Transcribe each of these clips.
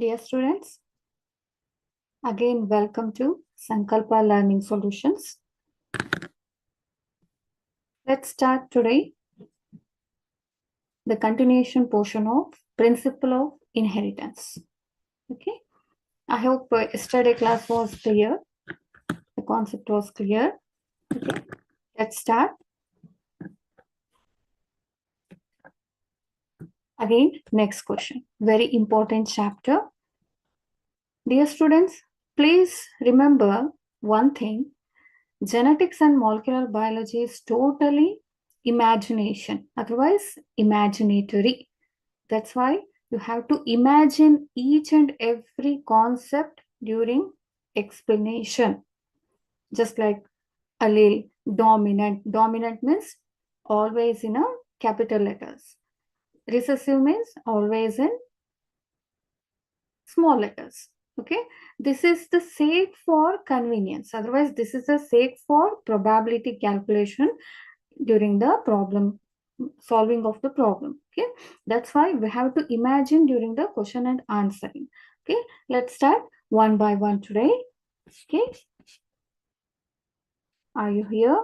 Dear students, again welcome to Sankalpa Learning Solutions. Let's start today the continuation portion of Principle of Inheritance. Okay, I hope yesterday class was clear. The concept was clear. Okay, let's start. Again, next question. Very important chapter. Dear students, please remember one thing. Genetics and molecular biology is totally imagination, otherwise imaginatory. That's why you have to imagine each and every concept during explanation. Just like allele, dominant. Dominant means always in a capital letters. Recessive means always in small letters. Okay, this is the sake for convenience. Otherwise, this is the sake for probability calculation during the problem solving of the problem. Okay, that's why we have to imagine during the question and answering. Okay, let's start one by one today. Okay, are you here?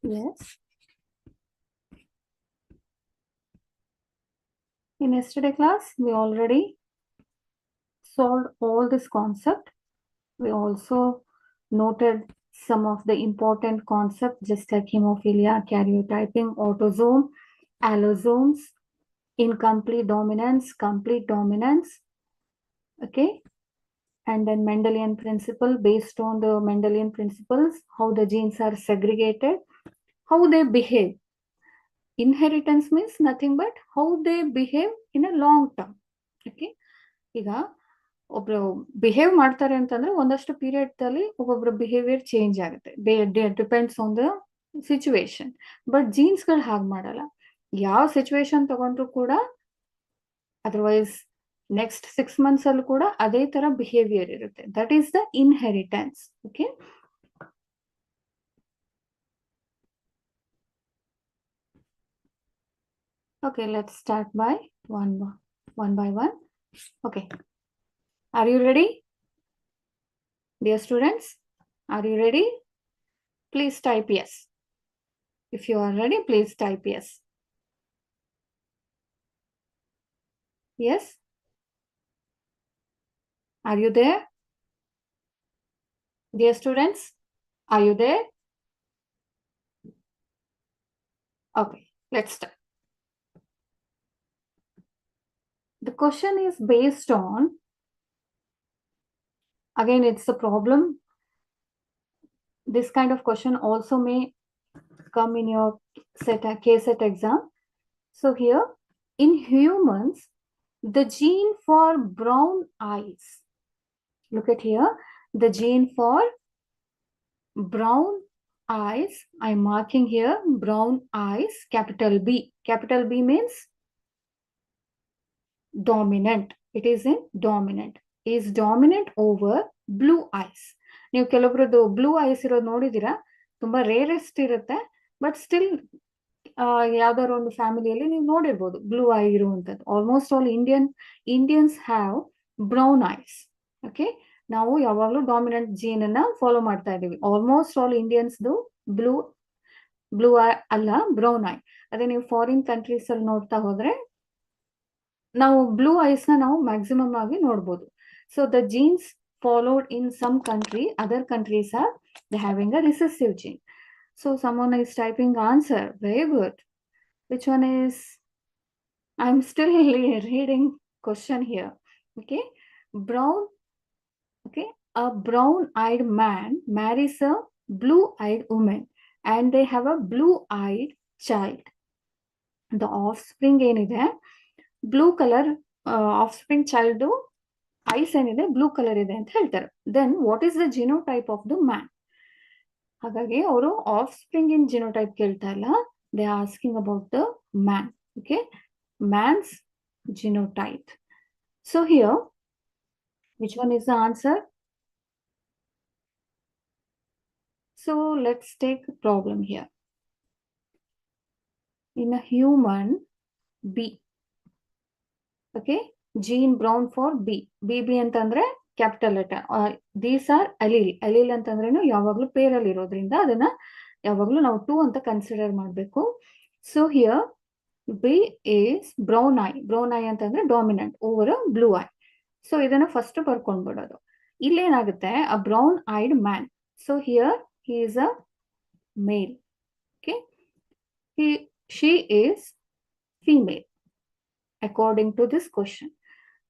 Yes. In yesterday class, we already solved all this concept. We also noted some of the important concepts just like hemophilia, karyotyping, autosome, allosomes, incomplete dominance, complete dominance. Okay. And then Mendelian principle, based on the Mendelian principles, how the genes are segregated, how they behave. Inheritance means nothing but how they behave in a long term. Okay. ಈಗ ಒಬ್ರು behave ಮಾಡ್ತಾರೆ ಅಂತಂದ್ರೆ ಒಂದಷ್ಟು period ಅಲ್ಲಿ ಒಬ್ಬೊಬ್ರ behaviour change ಆಗುತ್ತೆ depends on the situation. But jeans ಗಳು ಹಾಗೆ ಮಾಡಲ್ಲ. ಯಾವ ಸಿಚುವೇಶನ್ ತಗೊಂಡ್ರು ಕೂಡ ಅದರ್ವೈಸ್ ನೆಕ್ಸ್ಟ್ 6 months ಅಲ್ಲೂ ಕೂಡ ಅದೇ ತರ ಬಿಹೇವಿಯರ್ ಇರುತ್ತೆ. That is the inheritance. Okay, okay, let's start by one by one. Okay, are you ready, dear students? Are you ready? Please type yes. If you are ready, please type yes. Yes, are you there, dear students? Are you there? Okay, let's start. The question is based on, again, it's a problem. This kind of question also may come in your KSET exam. So here, in humans, the gene for brown eyes, look at here, the gene for brown eyes, I'm marking here brown eyes, capital B. Capital B means dominant. It is in dominant. Is dominant over blue eyes. ನೀವು ಕೆಲವೊಬ್ರದ್ದು blue eyes ಇರೋದು ನೋಡಿದೀರಾ, ತುಂಬಾ rarest ಇರುತ್ತೆ. But still ಯಾವ್ದಾದ್ರು ಒಂದು ಫ್ಯಾಮಿಲಿಯಲ್ಲಿ ನೀವು ನೋಡಿರ್ಬೋದು blue I ಇರುವಂತದ್ದು. Almost all Indians have brown ice. Okay, ನಾವು ಯಾವಾಗಲೂ ಡಾಮಿನೆಂಟ್ ಜೀನ್ ಅನ್ನ ಫಾಲೋ ಮಾಡ್ತಾ ಇದೀವಿ. ಆಲ್ಮೋಸ್ಟ್ ಆಲ್ ಇಂಡಿಯನ್ಸ್ದು ಬ್ಲೂ ಐ ಅಲ್ಲ, ಬ್ರೌನ್ ಐ. ಅದೇ ನೀವು ಫಾರಿನ್ ಕಂಟ್ರೀಸ್ ಅಲ್ಲಿ ನೋಡ್ತಾ ಹೋದ್ರೆ ನಾವು ಬ್ಲೂ ಐಸ್ ನ ನಾವು ಮ್ಯಾಕ್ಸಿಮಮ್ ಆಗಿ ನೋಡ್ಬೋದು. So the jeans followed in some country, other countries are having a recessive gene. So someone is typing answer. Very good. Which one is? I'm still reading question here. Okay, brown. Okay, a brown-eyed man marries a blue-eyed woman, and they have a blue-eyed child. The offspring ಏನಿದೆ blue colour offspring child is ಏನಿದೆ blue colour ಇದೆ ಅಂತ ಹೇಳ್ತಾರೆ. Then what is the genotype of the man? ಹಾಗಾಗಿ ಅವರು offspring in genotype ಕೇಳ್ತಾ ಇಲ್ಲ, they are asking about the man. Okay, man's genotype. So here which one is the answer? So let's take a problem here. In a human, B. Okay, Gene Brown for B. BB ಅಂತಂದ್ರೆ capital letter. These are allele. Allele ಅಂತಂದ್ರೇನು ಯಾವಾಗ್ಲೂ ಪೇರಲ್ಲಿ ಇರೋದ್ರಿಂದ ಅದನ್ನ ಯಾವಾಗ್ಲೂ ನಾವು 2 ಅಂತ consider ಮಾಡಬೇಕು. So here B is brown eye. Brown eye ಅಂತಂದ್ರೆ dominant over blue eye. So ಇದನ್ನ ಫಸ್ಟ್ ಬರ್ಕೊಂಡ್ಬಿಡೋದು. ಇಲ್ಲೇನಾಗುತ್ತೆ, a brown eyed man. So here he is a male. Okay, she is female according to this question.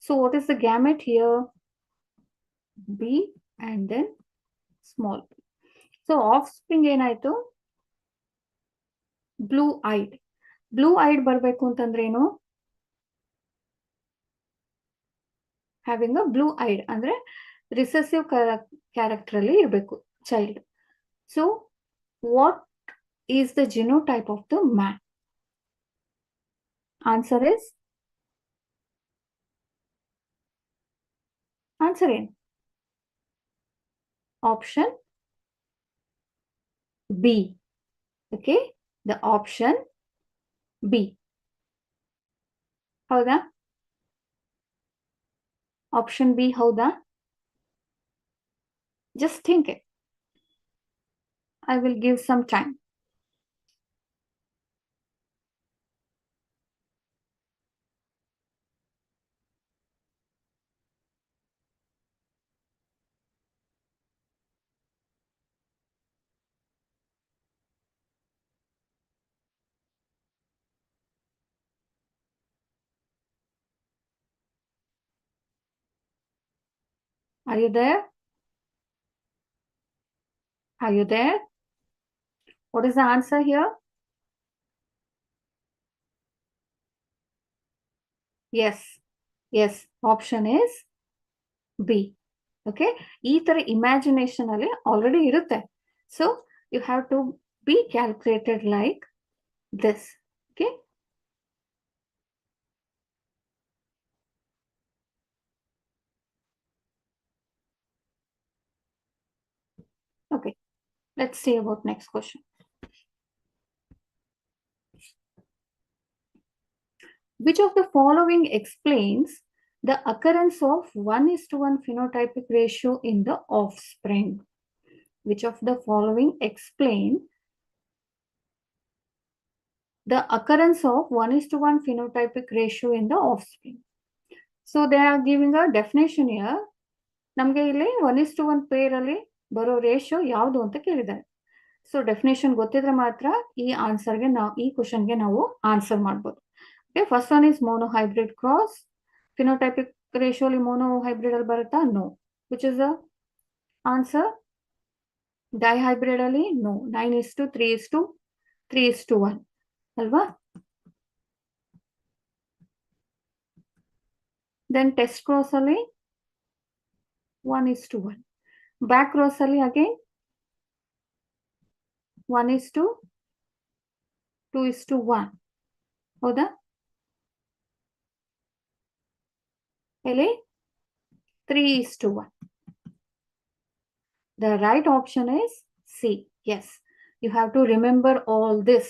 So what is the gamete here? B and then small b. So offspring ಏನಾಯ್ತು, blue ಐಡ್. Blue ಐಡ್ ಬರಬೇಕು ಅಂತಂದ್ರೆ ಏನು, having a blue ಐಡ್ ಅಂದ್ರೆ recessive character ಅಲ್ಲಿ ಇರಬೇಕು child. So what is the genotype of the man? Answer ಏನು? Option B. Okay, the option B. ಹೌದಾ? Option B ಹೌದಾ? Just think it. I will give some time. Are you there? Are you there? What is the answer here? Yes. Yes. Option is B. Okay. ಈ ತರ imagination ಅಲ್ಲಿ already ಇರುತ್ತೆ. So you have to be calculated like this. Okay, okay, let's see about next question. Which of the following explains the occurrence of 1:1 phenotypic ratio in the offspring? Which of the following explain the occurrence of 1:1 phenotypic ratio in the offspring? So they are giving a definition here. ನಮಗೆ ಇಲ್ಲಿ 1:1 peer ಅಲ್ಲಿ ಬರೋ ratio ಯಾವುದು ಅಂತ ಕೇಳಿದ್ದಾರೆ. So definition ಗೊತ್ತಿದ್ರೆ ಮಾತ್ರ ಈ ಆನ್ಸರ್ಗೆ ಈ ಕ್ವಶನ್ಗೆ ನಾವು ಆನ್ಸರ್ ಮಾಡ್ಬೋದು. Okay, first one is mono hybrid cross. Phenotypic ratio ಅಲ್ಲಿ ಮೋನೋ ಹೈಬ್ರಿಡ್ ಅಲ್ಲಿ ಬರುತ್ತಾ? No. Which is the answer? Dihybrid ಅಲ್ಲಿ ನೋ. 9:3:3:1 ಅಲ್ವಾ? ದೆನ್ ಟೆಸ್ಟ್ ಕ್ರಾಸ್ ಅಲ್ಲಿ 1:1. ಬ್ಯಾಕ್ ಕ್ರಾಸ್ ಅಲ್ಲಿ ಅಗೇನ್ 1:2:1. ಹೌದಾ? ಇಲ್ಲಿ 3:1. The right option is C. Yes, you have to remember all this.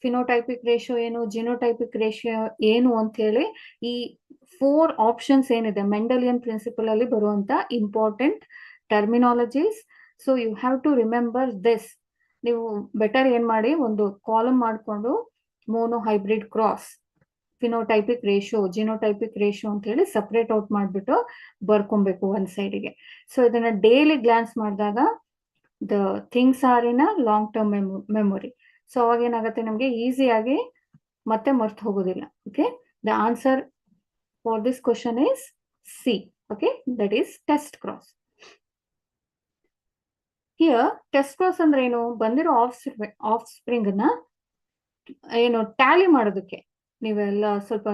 Phenotypic ratio ಏನು, genotypic ratio ಏನು ಅಂತ ಹೇಳಿ ಈ 4 ಆಪ್ಷನ್ಸ್ ಏನಿದೆ ಮೆಂಡಲಿಯನ್ ಪ್ರಿನ್ಸಿಪಲ್ ಅಲ್ಲಿ ಬರುವಂತ important terminologies. So you have to remember this. ನೀವು ಬೆಟರ್ ಏನ್ ಮಾಡಿ, ಒಂದು ಕಾಲಮ್ ಮಾಡಿಕೊಂಡು mono hybrid cross, phenotypic ratio, genotypic ratio ಅಂತ ಹೇಳಿ ಸಪ್ರೇಟ್ ಔಟ್ ಮಾಡಿಬಿಟ್ಟು ಬರ್ಕೊಬೇಕು ಒಂದ್ ಸೈಡಿಗೆ. ಸೊ ಇದನ್ನ ಡೈಲಿ ಗ್ಲಾನ್ಸ್ ಮಾಡಿದಾಗ the things are in a long term memory. So ಅವಾಗ ಏನಾಗುತ್ತೆ, ನಮಗೆ ಈಸಿಯಾಗಿ ಮತ್ತೆ ಮರ್ತು ಹೋಗೋದಿಲ್ಲ. Okay, the answer for this question is C. Okay, that is test cross. Here test cross ಅಂದ್ರೆ ಏನು, ಬಂದಿರೋ ಆಫ್ ಸ್ಪ್ರಿಂಗ್ ನ ಏನು ಟ್ಯಾಲಿ ಮಾಡೋದಕ್ಕೆ. ನೀವೆಲ್ಲ ಸ್ವಲ್ಪ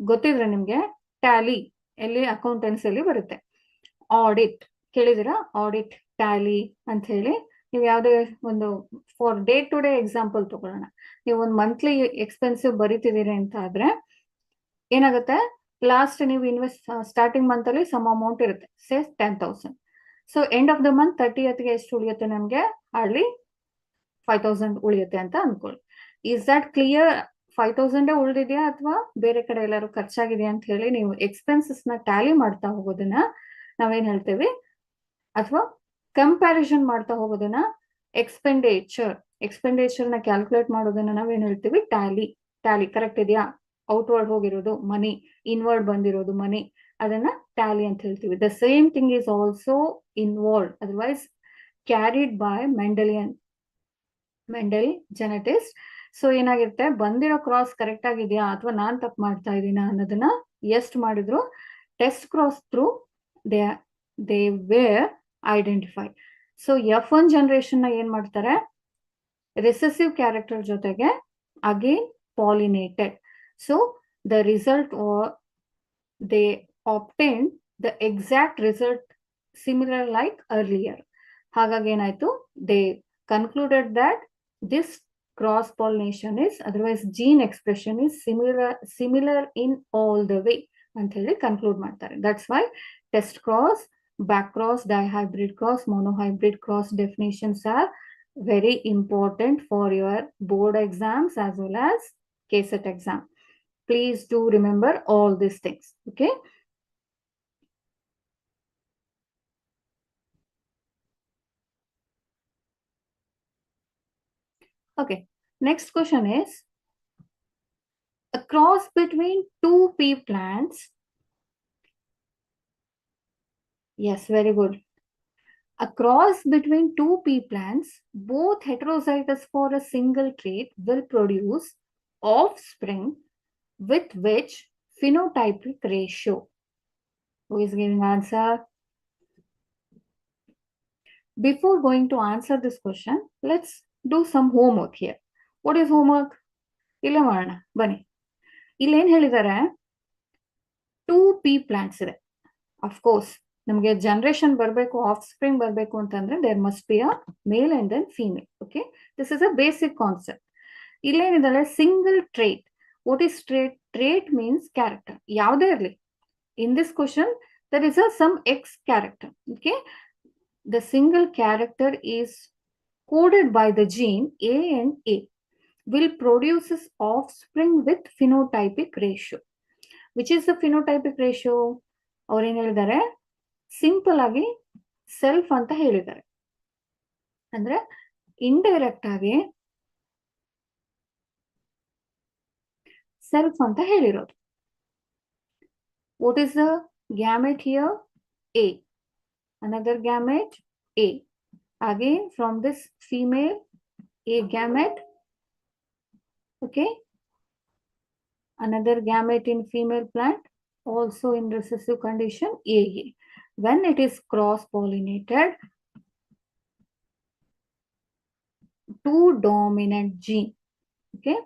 ಗೊತ್ತಿದ್ರೆ ನಿಮ್ಗೆ ಟ್ಯಾಲಿ ಎಲ್ಲಿ ಅಕೌಂಟೆನ್ಸಿಯಲ್ಲಿ ಬರುತ್ತೆ. ಆಡಿಟ್ ಕೇಳಿದಿರಾ? ಆಡಿಟ್, ಟ್ಯಾಲಿ ಅಂತ ಹೇಳಿ. ನೀವು ಯಾವುದೇ ಒಂದು for day to day example ತಗೊಳ್ಳೋಣ. ನೀವು ಒಂದು ಮಂತ್ಲಿ ಎಕ್ಸ್ಪೆನ್ಸಿವ್ ಬರೀತಿದ್ದೀರಿ ಅಂತ ಆದ್ರೆ ಏನಾಗುತ್ತೆ, ಲಾಸ್ಟ್ ನೀವು ಸ್ಟಾರ್ಟಿಂಗ್ ಮಂತ್ ಅಲ್ಲಿ ಸಮ್ ಅಮೌಂಟ್ ಇರುತ್ತೆ, ಸೇ 10,000. So end of the month 30th ಎಷ್ಟು ಉಳಿಯುತ್ತೆ ನಮಗೆ? ಹಾರ್ಡ್ಲಿ 5,000 ಉಳಿಯುತ್ತೆ ಅಂತ ಅನ್ಕೊಳ್ಳಿ. Is that clear? 5,000 ಉಳಿದಿದೆಯಾ ಅಥವಾ ಬೇರೆ ಕಡೆ ಎಲ್ಲರೂ ಖರ್ಚಾಗಿದೆಯಾ ಅಂತ ಹೇಳಿ ನೀವು ಎಕ್ಸ್ಪೆನ್ಸಸ್ ನ ಟ್ಯಾಲಿ ಮಾಡ್ತಾ ಹೋಗೋದನ್ನ ನಾವೇನ್ ಹೇಳ್ತೇವೆ, ಅಥವಾ ಕಂಪ್ಯಾರಿಸನ್ ಮಾಡ್ತಾ ಹೋಗೋದನ್ನ ಎಕ್ಸ್ಪೆಂಡಿಚರ್ ನ ಕ್ಯಾಲ್ಕುಲೇಟ್ ಮಾಡೋದನ್ನ ನಾವೇನ್ ಹೇಳ್ತೀವಿ? ಟ್ಯಾಲಿ. ಕರೆಕ್ಟ್ ಇದೆಯಾ? ಔಟ್ವರ್ಡ್ ಹೋಗಿರೋದು ಮನಿ, ಇನ್ವರ್ಡ್ ಬಂದಿರೋದು ಮನಿ, ಅದನ್ನ ಟ್ಯಾಲಿ ಅಂತ ಹೇಳ್ತೀವಿ. The same thing is also involve, otherwise carried by Mendel geneticist. So ಏನಾಗಿರುತ್ತೆ, ಬಂದಿರೋ ಕ್ರಾಸ್ ಕರೆಕ್ಟ್ ಆಗಿದೆಯಾ ಅಥವಾ ನಾನ್ ತಪ್ಪು ಮಾಡ್ತಾ ಇದೀನಾ ಅನ್ನೋದನ್ನ ಎಷ್ಟು ಮಾಡಿದ್ರು test cross through they were identify. So F1 generation ನ ಏನ್ ಮಾಡ್ತಾರೆ, ರಿಸೆಸಿವ್ ಕ್ಯಾರೆಕ್ಟರ್ ಜೊತೆಗೆ again pollinated. So the result they obtain the exact result similar like earlier. ಹಾಗಾಗಿ ಏನಾಯ್ತು, they concluded that this cross pollination is, otherwise gene expression is similar in all the way ಅಂತ ಹೇಳಿ conclude ಮಾಡ್ತಾರೆ. That's why test cross, back cross, dihybrid cross, monohybrid cross definitions are very important for your board exams as well as KCET exam. Please do remember all these things. Okay. Okay, next question is, a cross between two pea plants. Yes, very good. A cross between two pea plants, both heterozygous for a single trait, will produce offspring with which phenotypic ratio? Who is giving answer? Before going to answer this question, let's do some homework here. What is homework? ಇಲ್ಲ ಮಾಡೋಣ ಬನ್ನಿ. ಇಲ್ಲೇನ್ ಹೇಳಿದ್ದಾರೆ, 2 pea plants ಇದೆ. Of course ನಮಗೆ generation ಬರಬೇಕು, offspring ಬರಬೇಕು ಅಂತಂದ್ರೆ there must be a male and then female. Okay, this is a basic concept. ಇಲ್ಲೇನಿದೆ, single trait. What is trait? Trait means character, ಯಾವುದೇ ಇರಲಿ. In this question there is a some X character. Okay, the single character is coded by the gene A and A will produces offspring with phenotypic ratio. Which is the phenotypic ratio? ಅವ್ರು ಏನ್ ಹೇಳಿದ್ದಾರೆ, simple ಆಗಿ self ಅಂತ ಹೇಳಿದ್ದಾರೆ. ಅಂದ್ರೆ indirect ಆಗಿ self ಅಂತ ಹೇಳಿರೋದು. What is the gamete here? A. Another gamete A. Again from this female A gamete. Okay, another gamete in female plant, also in recessive condition AA. When it is cross pollinated, two dominant gene, okay,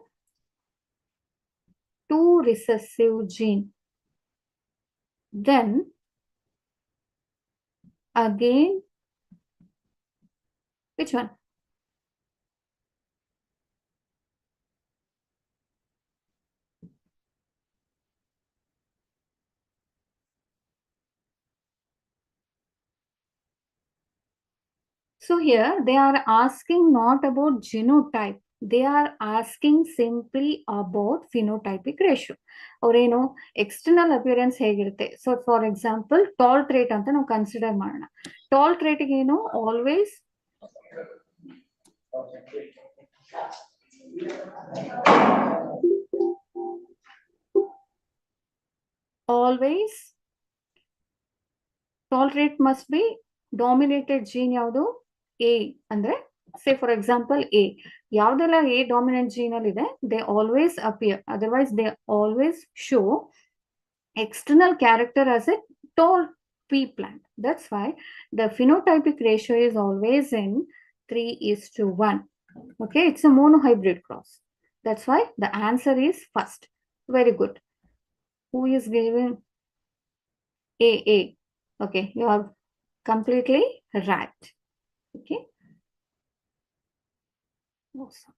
two recessive gene, then again which one? So here they are asking not about genotype, they are asking simply about phenotypic ratio. ಅವ್ರೇನು external appearance ಹೇಗಿರುತ್ತೆ. So for example tall trait ಅಂತ ನಾವು consider ಮಾಡೋಣ. Tall ಟ್ರೇಟ್ಗೆ ಏನು, always tall trait must be dominated gene ಯಾವುದು? A. ಅಂದ್ರೆ say for example A, ಯಾವ್ದೆಲ್ಲ ಎ ಡಾಮಿನೆಂಟ್ ಜೀನ್ ಅಲ್ಲಿ ಇದೆ, they always appear, otherwise they always show external character as a tall pea plant. That's why the phenotypic ratio is always in 3:1. Okay, it's a monohybrid cross. That's why the answer is first. Very good. Who is given A? Okay, you are completely right. Okay. Awesome.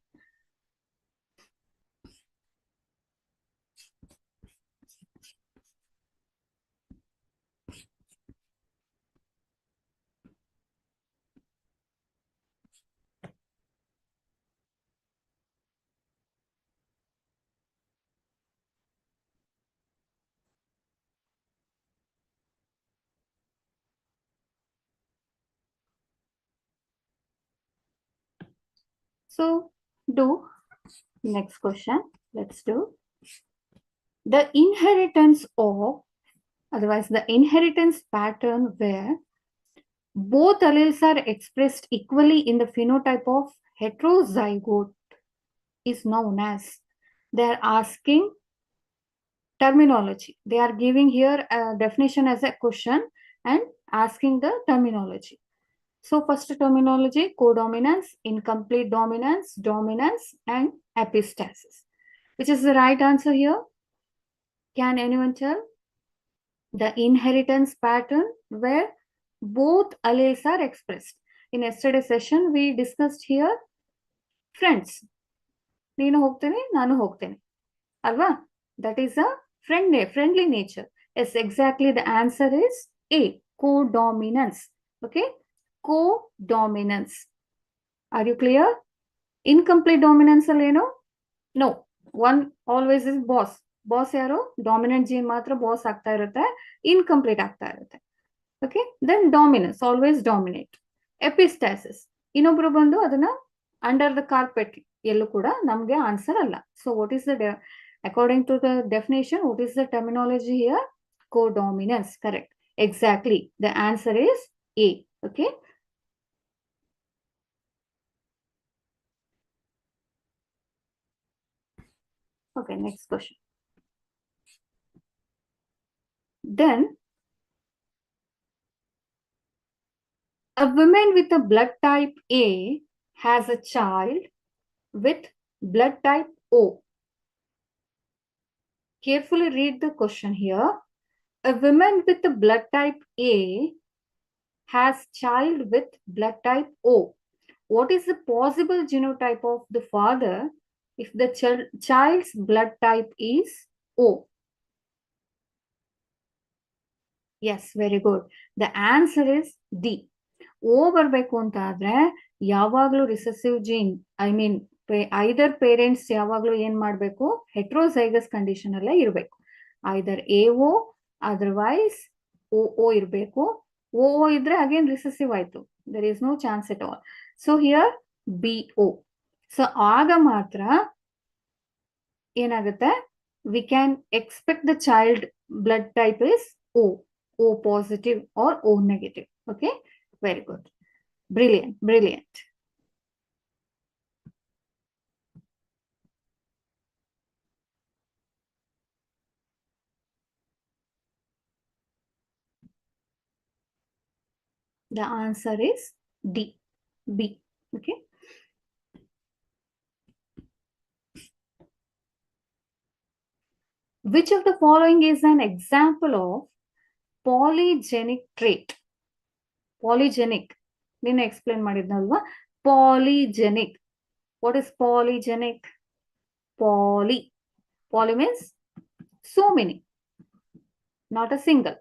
So do next question. Let's do the inheritance of, otherwise the inheritance pattern where both alleles are expressed equally in the phenotype of heterozygote is known as. They are asking terminology. They are giving here a definition as a question and asking the terminology. So first terminology, codominance, incomplete dominance, dominance, and epistasis. Which is the right answer here? Can anyone tell? The inheritance pattern where both alleles are expressed. In yesterday's session, we discussed here friends. ನೀನು ಹೋಗ್ತೇನೆ, ನಾನು ಹೋಗ್ತೇನೆ. ಅಲ್ವಾ? That is a friendly nature. Yes, exactly. The answer is A, codominance. Okay? Codominance. Are you clear? Incomplete dominance aleno? No. One always is boss. Boss ಯಾರು? Dominant gene ಮಾತ್ರ boss ಆಗ್ತಾ ಇರುತ್ತೆ, incomplete ಆಗ್ತಾ ಇರುತ್ತೆ. Okay? Then dominance, always dominate. Epistasis. ಇನ್ನೊಬ್ರು ಬಂದು ಅದನ್ನ under the carpet ಎಲ್ಲೂ ಕೂಡ ನಮ್ಗೆ ಆನ್ಸರ್ ಅಲ್ಲ. So what is the according to the definition, what is the terminology here? Codominance. Correct. Exactly. The answer is A. Okay. Okay, next question. Then a woman with a blood type A has a child with blood type O. Carefully read the question here. A woman with the blood type A has child with blood type O. What is the possible genotype of the father if the child's blood type is O? Yes, very good. The answer is D. O ಬರಬೇಕು ಅಂತ ಆದ್ರೆ ಯಾವಾಗಲೂ recessive gene, I mean either parents ಯಾವಾಗಲೂ ಏನ್ ಮಾಡಬೇಕು, heterozygous condition ಅಲ್ಲೇ ಇರಬೇಕು. Either AO, otherwise OO ಇರಬೇಕು. OO ಇದ್ರೆ ಅಗೇನ್ ರಿಸೆಸಿವ್ ಆಯ್ತು, there is no chance at all. So here BO. So ಆಗ ಮಾತ್ರ ಏನಾಗುತ್ತೆ, we can expect the child blood type is O positive or O negative. Okay, very good. Brilliant, brilliant. The answer is D, B. Okay. Which of the following is an example of polygenic trait? Polygenic. Nina explain madidnalva. Polygenic. What is polygenic? Poly. Poly means so many, not a single.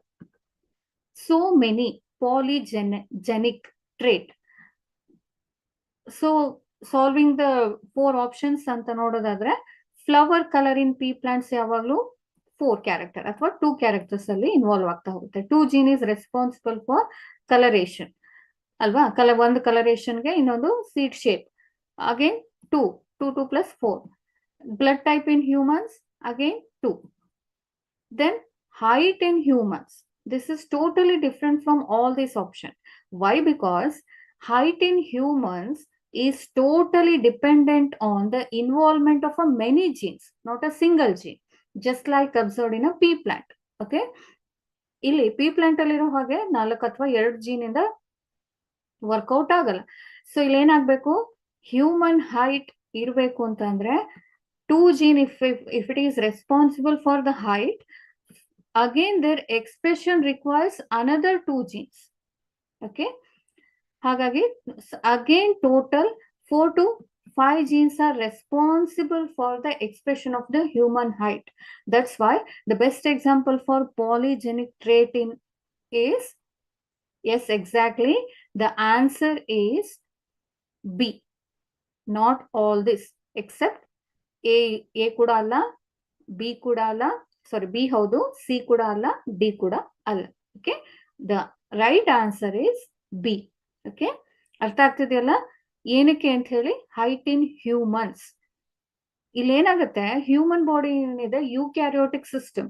So many. Polygenic trait. So solving the four options anta nododadre, flower color in pea plants yavaglu 4 character ಅಥವಾ 2 characters ಅಲ್ಲಿ involve ಆಗ್ತಾ ಹೋಗುತ್ತೆ. 2 gene is responsible for coloration ಅಲ್ವಾ? ಒಂದು colorationಗೆ ಇನ್ನೊಂದು seed shape. Again 2 plus 4. Blood type in humans, again 2. Then height in humans. This is totally different from all these options. Why? Because height in humans is totally dependent on the involvement of a many genes, not a single gene. Just like observed in a pea plant. Okay? ಇಲ್ಲಿ P plant ಅಲ್ಲಿರೋ ಹಾಗೆ 4 ಅಥವಾ 2 gene ಇಂದ workout ಆಗಲ್ಲ. So ಇಲ್ಲಿ ಏನಾಗಬೇಕು, human height ಇರಬೇಕು ಅಂತಂದ್ರೆ 2 gene, if it is responsible for the height, again their expression requires another 2 genes. Okay, ಹಾಗಾಗಿ again total 4 to 5 genes are responsible for the expression of the human height. That's why the best example for polygenic trait in is, yes, exactly, the answer is B. Not all this except A ಕೂಡ ಅಲ್ಲ, B ಕೂಡ ಅಲ್ಲ, ಸಾರಿ B ಹೌದು, C ಕೂಡ ಅಲ್ಲ, D ಕೂಡ ಅಲ್ಲ. Okay, the right answer is B. Okay, ಅರ್ಥ ಆಗ್ತಿದೆಯಲ್ಲ? ಏನಕ್ಕೆ ಅಂತ ಹೇಳಿ, ಹೈಟ್ ಇನ್ ಹ್ಯೂಮನ್ಸ್. ಇಲ್ಲಿ ಏನಾಗುತ್ತೆ, ಹ್ಯೂಮನ್ ಬಾಡಿ ಏನಿದೆ eukaryotic system.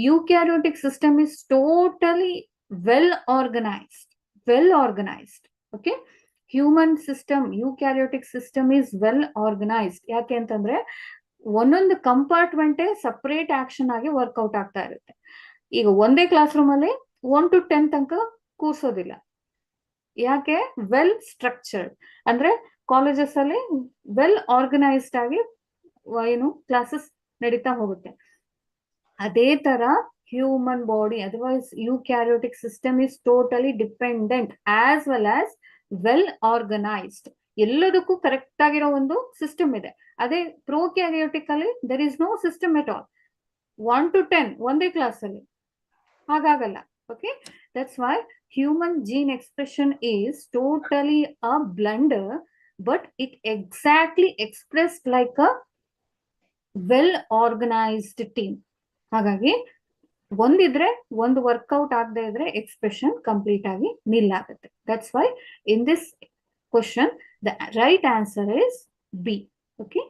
Eukaryotic system is totally well organised. Well organised. Okay, human system, eukaryotic system is well organised. ಯಾಕೆ ಅಂತಂದ್ರೆ ಒಂದೊಂದು ಕಂಪಾರ್ಟ್ಮೆಂಟೇ ಸಪರೇಟ್ ಆಕ್ಷನ್ ಆಗಿ ವರ್ಕೌಟ್ ಆಗ್ತಾ ಇರುತ್ತೆ. ಈಗ ಒಂದೇ ಕ್ಲಾಸ್ ರೂಮ್ ಅಲ್ಲಿ 1 to 10 ತನಕ ಕೂರ್ಸೋದಿಲ್ಲ. ಯಾಕೆ? Well structured. ಅಂದ್ರೆ ಕಾಲೇಜಸ್ ಅಲ್ಲಿ ವೆಲ್ ಆರ್ಗನೈಸ್ಡ್ ಆಗಿ ಏನು ಕ್ಲಾಸಸ್ ನಡೀತಾ ಹೋಗುತ್ತೆ. ಅದೇ ತರ human body, otherwise eukaryotic system is totally dependent as well as well organised. ಎಲ್ಲದಕ್ಕೂ ಕರೆಕ್ಟ್ ಆಗಿರೋ ಒಂದು ಸಿಸ್ಟಮ್ ಇದೆ. ಅದೇ ಪ್ರೋಕ್ಯಾರಿಯೋಟಿಕ್ ಅಲ್ಲಿ there is no system at all. 1 to 10 ಒಂದೇ ಕ್ಲಾಸ್ ಅಲ್ಲಿ ಹಾಗಾಗಲ್ಲ. Okay, that's why human gene expression is totally a blunder, but it exactly expressed like a well organized team. ಹಾಗಾಗಿ ಒಂದಿದ್ರೆ ಒಂದು ವರ್ಕೌಟ್ ಆಗದೆ ಇದ್ರೆ ಎಕ್ಸ್ಪ್ರೆಷನ್ ಕಂಪ್ಲೀಟ್ ಆಗಿ ನಿಲ್ ಆಗುತ್ತೆ. That's why in this question the right answer is B. Okay,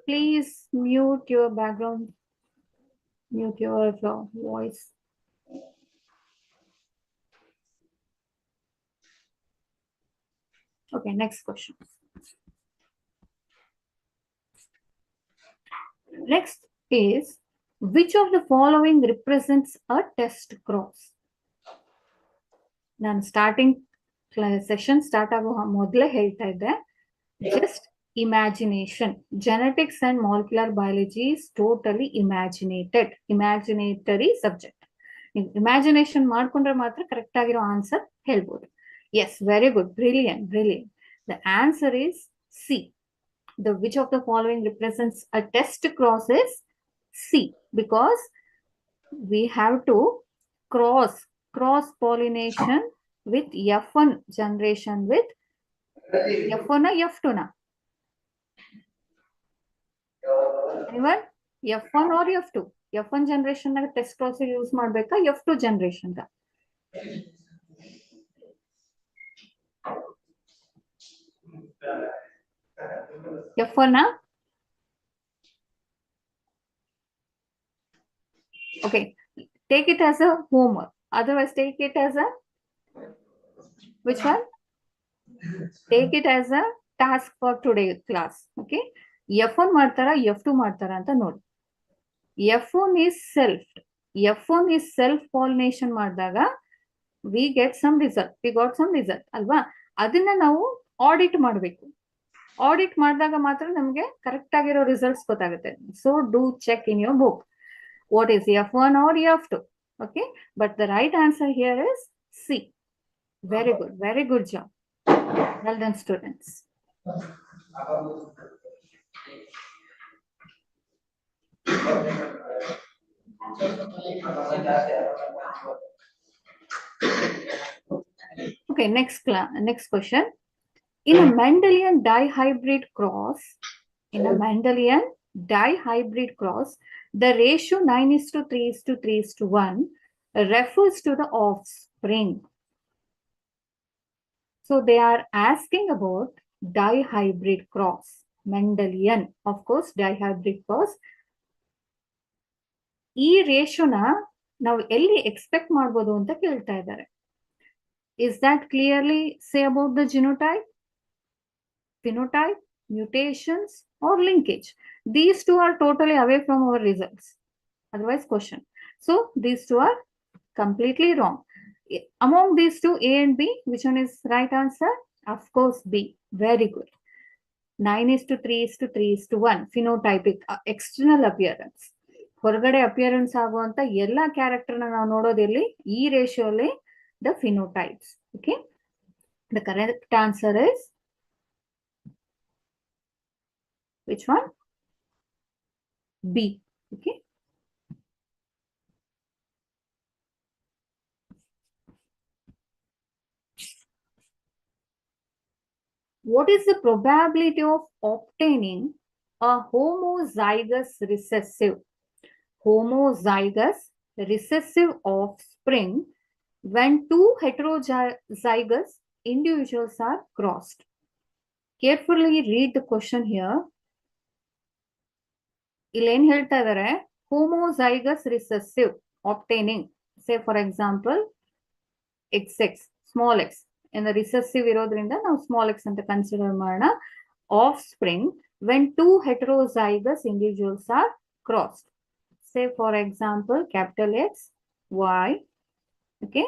please mute your background, mute your voice. Okay, next question. Next is, which of the following represents a test cross? ನಾನು starting session start ಆಗೋ ಮೊದಲೇ ಹೇಳ್ತಾ ಇದ್ದೆ, just imagination. Genetics and molecular biology is totally imaginatory subject. ನೀವು imagination ಮಾಡ್ಕೊಂಡ್ರೆ ಮಾತ್ರ correct ಆಗಿರೋ answer ಹೇಳ್ಬೋದು. Yes, very good, brilliant, brilliant. The answer is C. The which of the following represents a test cross is C, because we have to cross pollination with F1 generation with F1 na F2 na. Anyone? F1 or F2? F1 generation na test cross use ಮಾಡಬೇಕಾ, F2 generation ga? F1 na? Okay, take it as a homework. Otherwise, take it as a, which one? Take it as a task for today class. Okay, F1 ಮಾಡ್ತಾರಾ F2 ಮಾಡ್ತಾರಾ ಅಂತ ನೋಡಿ. F1 is self pollination ಮಾಡಿದಾಗ we got some result ಅಲ್ವಾ? ಅದನ್ನ ನಾವು audit ಮಾಡಬೇಕು. Audit ಮಾಡಿದಾಗ ಮಾತ್ರ ನಮಗೆ ಕರೆಕ್ಟ್ ಆಗಿರೋ ರಿಸಲ್ಟ್ಸ್ ಗೊತ್ತಾಗುತ್ತೆ. So do check in your book what is F1 or F2. Okay, but the right answer here is C. Very good job. Well done, students. Okay, next question. In a Mendelian dihybrid cross, the ratio 9:3:3:1 refers to the offspring. So they are asking about dihybrid cross. Mendelian, of course, dihybrid cross. ಈ ರೇಷಿಯೋನ ನಾವು ಎಲ್ಲಿ expect ಮಾಡಬಹುದು ಅಂತ ಕೇಳ್ತಾ ಇದ್ದಾರೆ. Is that clearly say about the genotype, phenotype, mutations or linkage? These two are totally away from our results. Otherwise question. So these two are completely wrong. Among these two, A and B, which one is right answer? Of course, B. Very good. 9:3:3:1 phenotypic external appearance. ಹೊರಗಡೆ appearance ಆಗುವಂತ ಎಲ್ಲಾ ಕ್ಯಾರೆಕ್ಟರ್ನ ನಾವು ನೋಡೋದಿಲ್ಲಿ ಈ ರೇಷಿಯೋಲಿ the phenotypes. Okay, the correct answer is which one? B. Okay, what is the probability of obtaining a homozygous recessive offspring when two heterozygous individuals are crossed. Carefully read the question here. ಇಲ್ಲಿ ಏನ್ ಹೇಳ್ತಾ ಇದಾರೆ, homozygous recessive obtaining, say for example XX, small x, in the recessive ಇರೋದ್ರಿಂದ ನಾವು small x ಅಂತ consider ಮಾಡೋಣ, offspring when two heterozygous individuals are crossed. Say for example capital X, Y, okay,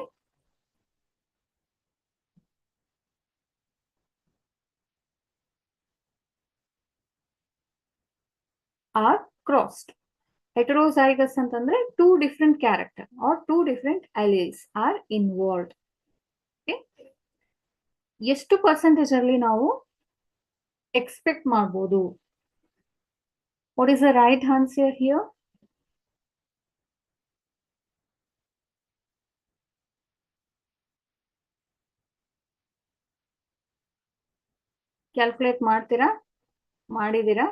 are crossed. Heterozygous ಅಂತಂದ್ರೆ two different character or two different alleles are involved. Okay, ಎಷ್ಟು percentage ಅಲ್ಲಿ ನಾವು expect ಮಾಡಬಹುದು? What is the right answer here? Calculate ಮಾಡ್ತೀರಾ? ಮಾಡಿದೀರಾ?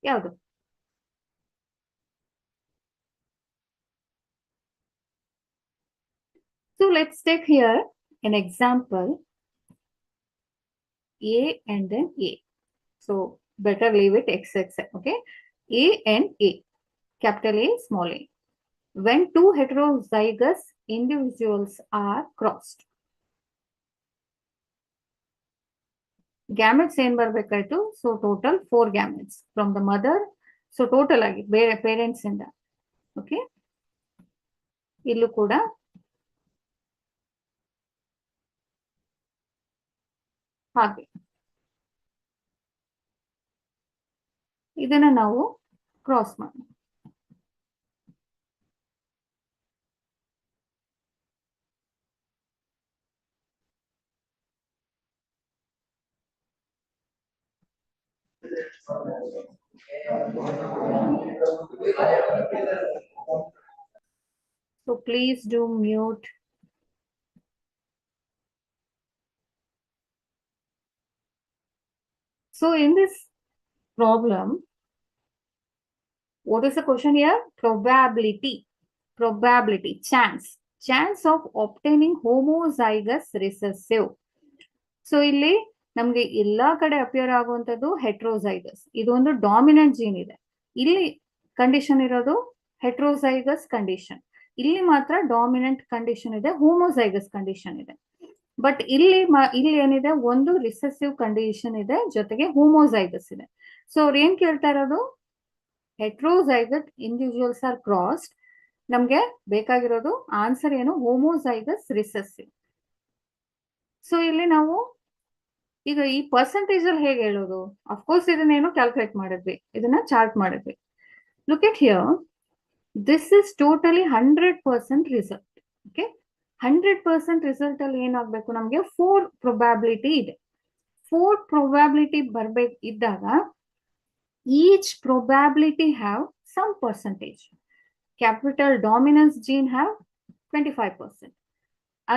ಯಾವುದು? So let's take here an example, A and then A. So better leave it XX, okay? A and A, capital A, small a. When two heterozygous individuals are crossed. Gametes ಏನ್ ಬರ್ಬೇಕಾಯ್ತು? So total 4 gametes from the mother. So total ಆಗಿ ಬೇರೆ parents ಇಂದ, okay? ಇಲ್ಲೂ ಕೂಡ ಹಾಗೆ ಇದನ್ನ ನಾವು cross ಮಾಡೋಣ. So please do mute. So in this problem, what is the question here? Probability, chance of obtaining homozygous recessive. So ಇಲ್ಲಿ ನಮ್ಗೆ ಎಲ್ಲಾ ಕಡೆ ಅಪಿಯರ್ ಆಗುವಂತದ್ದು ಹೆಟ್ರೋಸೈಗಸ್. ಇದೊಂದು ಡಾಮಿನೆಂಟ್ ಜೀನ್ ಇದೆ. ಇಲ್ಲಿ ಕಂಡೀಷನ್ ಇರೋದು ಹೆಟ್ರೋಸೈಗಸ್ ಕಂಡೀಷನ್. ಇಲ್ಲಿ ಮಾತ್ರ ಡಾಮಿನೆಂಟ್ ಕಂಡೀಷನ್ ಇದೆ, ಹೋಮೋಸೈಗಸ್ ಕಂಡೀಷನ್ ಇದೆ. ಬಟ್ ಇಲ್ಲಿ ಏನಿದೆ, ಒಂದು ರಿಸೆಸಿವ್ ಕಂಡೀಷನ್ ಇದೆ, ಜೊತೆಗೆ ಹೋಮೋಸೈಗಸ್ ಇದೆ. ಸೊ ಅವ್ರು ಏನ್ ಕೇಳ್ತಾ ಇರೋದು, ಹೆಟ್ರೋಸೈಗಸ್ ಇಂಡಿವಿಜುವಲ್ಸ್ ಆರ್ ಕ್ರಾಸ್ಡ್. ನಮ್ಗೆ ಬೇಕಾಗಿರೋದು ಆನ್ಸರ್ ಏನು? Homozygous recessive. ಸೊ ಇಲ್ಲಿ ನಾವು ಈಗ ಈ ಪರ್ಸೆಂಟೇಜ್ ಅಲ್ಲಿ ಹೇಗೆ ಹೇಳೋದು? ಅಫ್ಕೋರ್ಸ್ ಇದನ್ನೇನು ಕ್ಯಾಲ್ಕುಲೇಟ್ ಮಾಡಿದ್ವಿ, ಇದನ್ನ ಚಾರ್ಟ್ ಮಾಡಿದ್ವಿ. Look at here, this is totally 100% result. Okay, 100% result ಅಲ್ಲಿ ಏನಾಗಬೇಕು? ನಮ್ಗೆ 4 ಪ್ರೊಬ್ಯಾಬಿಲಿಟಿ ಇದೆ. 4 ಪ್ರೊಬ್ಯಾಬಿಲಿಟಿ ಇದ್ದಾಗ each probability have some percentage. Capital dominance gene have 25%.